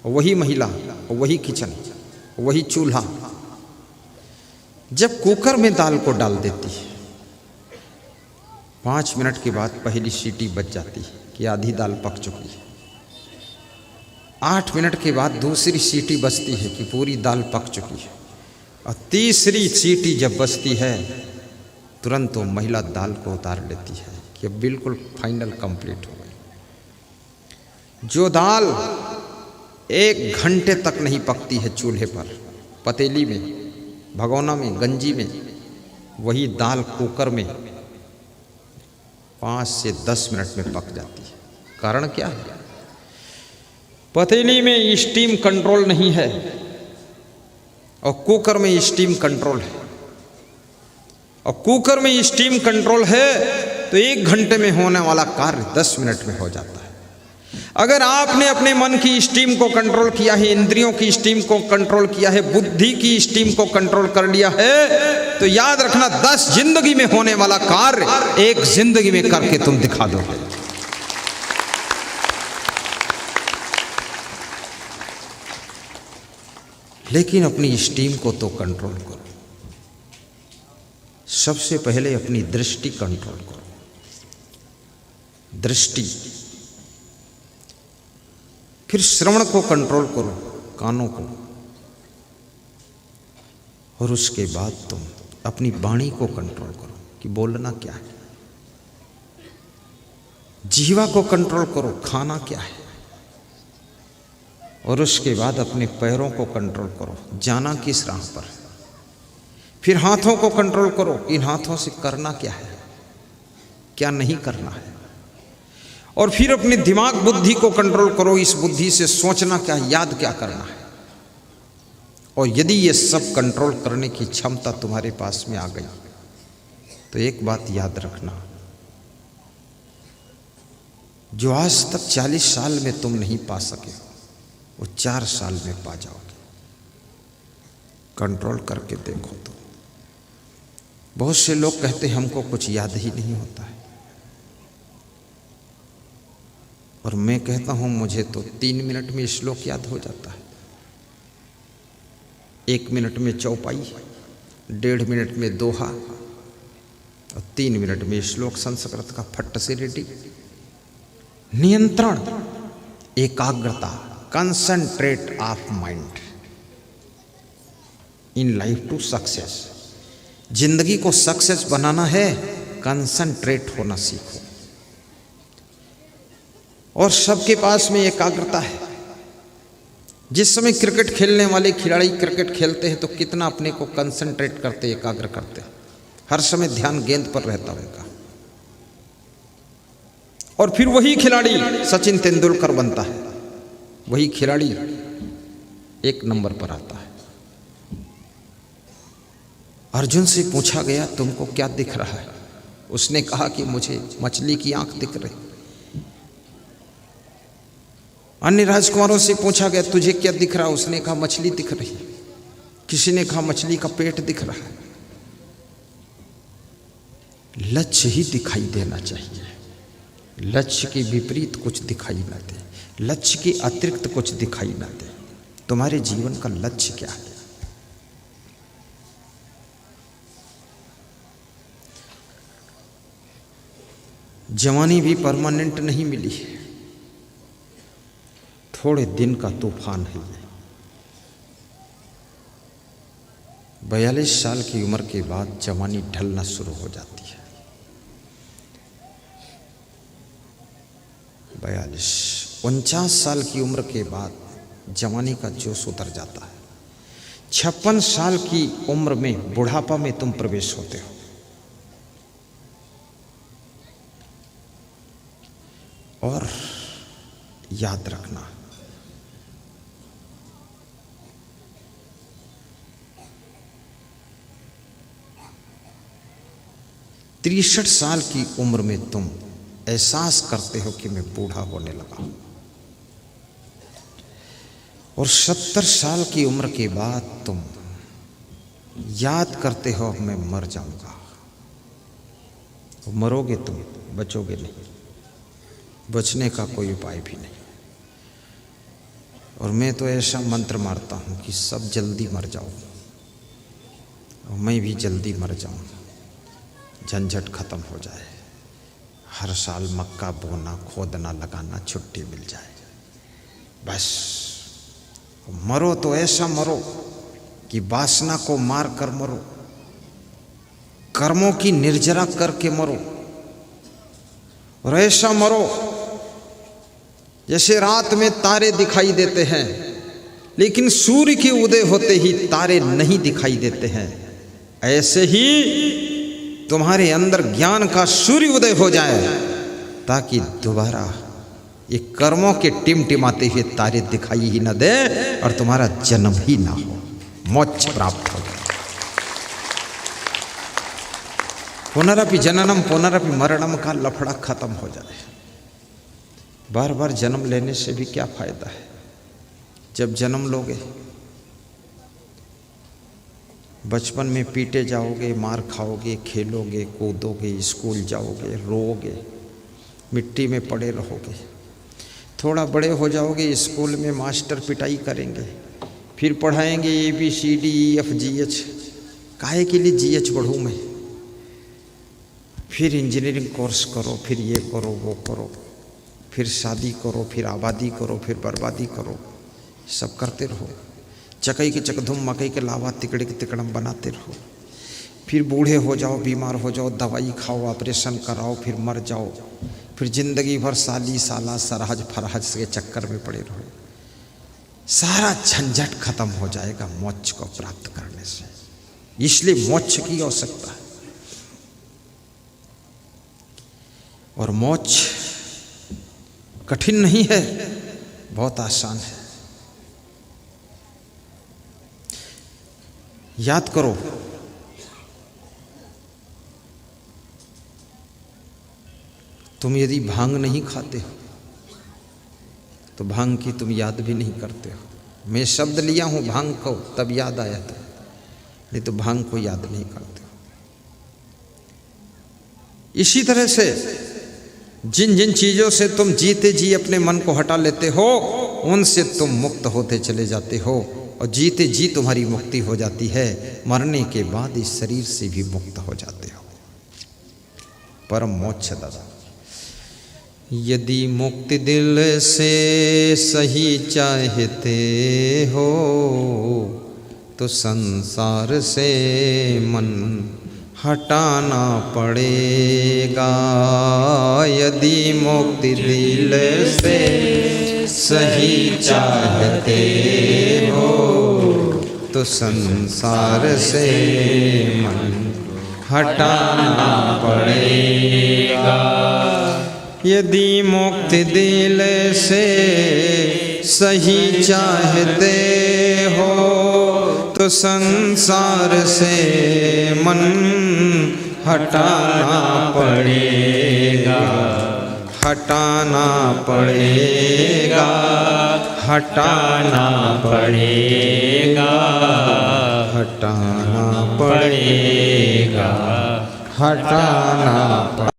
वही महिला, वही किचन, वही चूल्हा, जब कुकर में दाल को डाल देती है, 5 मिनट के बाद पहली सीटी बज जाती है कि आधी दाल पक चुकी है। 8 मिनट के बाद दूसरी सीटी बजती है कि पूरी दाल पक चुकी है। और तीसरी सीटी जब बजती है, तुरंत वो महिला दाल को उतार लेती है कि अब बिल्कुल फाइनल कंप्लीट हो गई। जो दाल 1 घंटे तक नहीं पकती है चूल्हे पर, पतीली में, भगोना में, गंजी में, वही दाल कुकर में 5 से 10 मिनट में पक जाती है। कारण क्या है? पतीली में स्टीम कंट्रोल नहीं है और कुकर में स्टीम कंट्रोल है। और कुकर में स्टीम कंट्रोल है तो 1 घंटे में होने वाला कार्य 10 मिनट में हो जाता है। अगर आपने अपने मन की स्टीम को कंट्रोल किया है, इंद्रियों की स्टीम को कंट्रोल किया है, बुद्धि की स्टीम को कंट्रोल कर लिया है, तो याद रखना 10 जिंदगी में होने वाला कार्य 1 जिंदगी में करके तुम दिखा दोगे। लेकिन अपनी स्टीम को तो कंट्रोल करो। सबसे पहले अपनी दृष्टि कंट्रोल करो। दृष्टि, फिर श्रवण को कंट्रोल करो, कानों को, और उसके बाद तुम अपनी वाणी को कंट्रोल करो कि बोलना क्या है। जीवा को कंट्रोल करो, खाना क्या है। और उसके बाद अपने पैरों को कंट्रोल करो, जाना किस राह पर है। फिर हाथों को कंट्रोल करो, इन हाथों से करना क्या है, क्या नहीं करना है। और फिर अपने दिमाग बुद्धि को कंट्रोल करो, इस बुद्धि से सोचना क्या है, याद क्या करना है। और यदि ये सब कंट्रोल करने की क्षमता तुम्हारे पास में आ गई तो एक बात याद रखना, जो आज तक 40 साल में तुम नहीं पा सके वो 4 साल में पा जाओगे। कंट्रोल करके देखो तो। बहुत से लोग कहते हैं हमको कुछ याद ही नहीं होता है, और मैं कहता हूं मुझे तो 3 मिनट में श्लोक याद हो जाता है, 1 मिनट में चौपाई, 1.5 मिनट में दोहा, और 3 मिनट में श्लोक संस्कृत का फट से रेडी। नियंत्रण, एकाग्रता, concentrate of mind in life to success. जिंदगी को सक्सेस बनाना है, कंसंट्रेट होना सीखो। और सबके पास में एकाग्रता है। जिस समय क्रिकेट खेलने वाले खिलाड़ी क्रिकेट खेलते हैं तो कितना अपने को कंसंट्रेट करते, एकाग्र करते, हर समय ध्यान गेंद पर रहता उनका। और फिर वही खिलाड़ी सचिन तेंदुलकर बनता है, वही खिलाड़ी 1 नंबर पर आता है। अर्जुन से पूछा गया तुमको क्या दिख रहा है, उसने कहा कि मुझे मछली की आंख दिख रही। अन्य राजकुमारों से पूछा गया तुझे क्या दिख रहा, उसने कहा मछली दिख रही। किसी ने कहा मछली का पेट दिख रहा है। लक्ष्य ही दिखाई देना चाहिए, लक्ष्य के विपरीत कुछ दिखाई ना दे, लक्ष्य के अतिरिक्त कुछ दिखाई ना दे। तुम्हारे जीवन का लक्ष्य क्या है? जवानी भी परमानेंट नहीं मिली है, थोड़े दिन का तूफान है ये। 42 साल की उम्र के बाद जवानी ढलना शुरू हो जाती है। 49 साल की उम्र के बाद जवानी का जोश उतर जाता है। 56 साल की उम्र में बुढ़ापा में तुम प्रवेश होते हो। और याद रखना, तिरसठ साल की उम्र में तुम एहसास करते हो कि मैं बूढ़ा होने लगा हूं। और 70 साल की उम्र के बाद तुम याद करते हो मैं मर जाऊंगा। मरोगे तुम, बचोगे नहीं, बचने का कोई उपाय भी नहीं। और मैं तो ऐसा मंत्र मारता हूं कि सब जल्दी मर जाओ और मैं भी जल्दी मर जाऊं, झंझट खत्म हो जाए। हर साल मक्का बोना, खोदना, लगाना, छुट्टी मिल जाए। बस मरो तो ऐसा मरो कि वासना को मार कर मरो, कर्मों की निर्जरा करके मरो। और ऐसा मरो जैसे रात में तारे दिखाई देते हैं लेकिन सूर्य के उदय होते ही तारे नहीं दिखाई देते हैं, ऐसे ही तुम्हारे अंदर ज्ञान का सूर्य उदय हो जाए ताकि दोबारा ये कर्मों के टिमटिमाते हुए तारे दिखाई ही न दे और तुम्हारा जन्म ही ना हो, मोक्ष प्राप्त हो। पुनरपि जननम पुनरपि मरणम का लफड़ा खत्म हो जाए। बार बार जन्म लेने से भी क्या फायदा है? जब जन्म लोगे बचपन में पीटे जाओगे, मार खाओगे, खेलोगे, कूदोगे, स्कूल जाओगे, रोओगे, मिट्टी में पड़े रहोगे। थोड़ा बड़े हो जाओगे, स्कूल में मास्टर पिटाई करेंगे, फिर पढ़ाएंगे ABCDEFGH। काहे के लिए GH पढ़ूँ मैं? फिर इंजीनियरिंग कोर्स करो, फिर ये करो, वो करो, फिर शादी करो, फिर आबादी करो, फिर बर्बादी करो, सब करते रहो। चकई के चकधुम, मकई के लावा, तिकड़े के तिकड़म बनाते रहो। फिर बूढ़े हो जाओ, बीमार हो जाओ, दवाई खाओ, ऑपरेशन कराओ, फिर मर जाओ। फिर जिंदगी भर साली साला सरहज फरहज के चक्कर में पड़े रहो। सारा झंझट खत्म हो जाएगा मोक्ष को प्राप्त करने से। इसलिए मोक्ष की आवश्यकता है। और मोक्ष कठिन नहीं है, बहुत आसान है। याद करो, तुम यदि भांग नहीं खाते हो तो भांग की तुम याद भी नहीं करते हो। मैं शब्द लिया हूं भांग को, तब याद आया था, नहीं तो भांग को याद नहीं करते हो। इसी तरह से जिन जिन चीजों से तुम जीते जी अपने मन को हटा लेते हो, उनसे तुम मुक्त होते चले जाते हो और जीते जी तुम्हारी मुक्ति हो जाती है। मरने के बाद इस शरीर से भी मुक्त हो जाते हो। परम मोक्ष दादा। यदि मुक्ति दिल से सही चाहते हो तो संसार से मन हटाना पड़ेगा। यदि मुक्ति दिल से सही चाहते हो तो संसार से मन हटाना पड़ेगा। यदि मुक्ति दिल से सही चाहते हो तो संसार से मन हटाना पड़ेगा। हटाना पड़ेगा, हटाना पड़ेगा, हटाना पड़ेगा, हटाना पड़ेगा।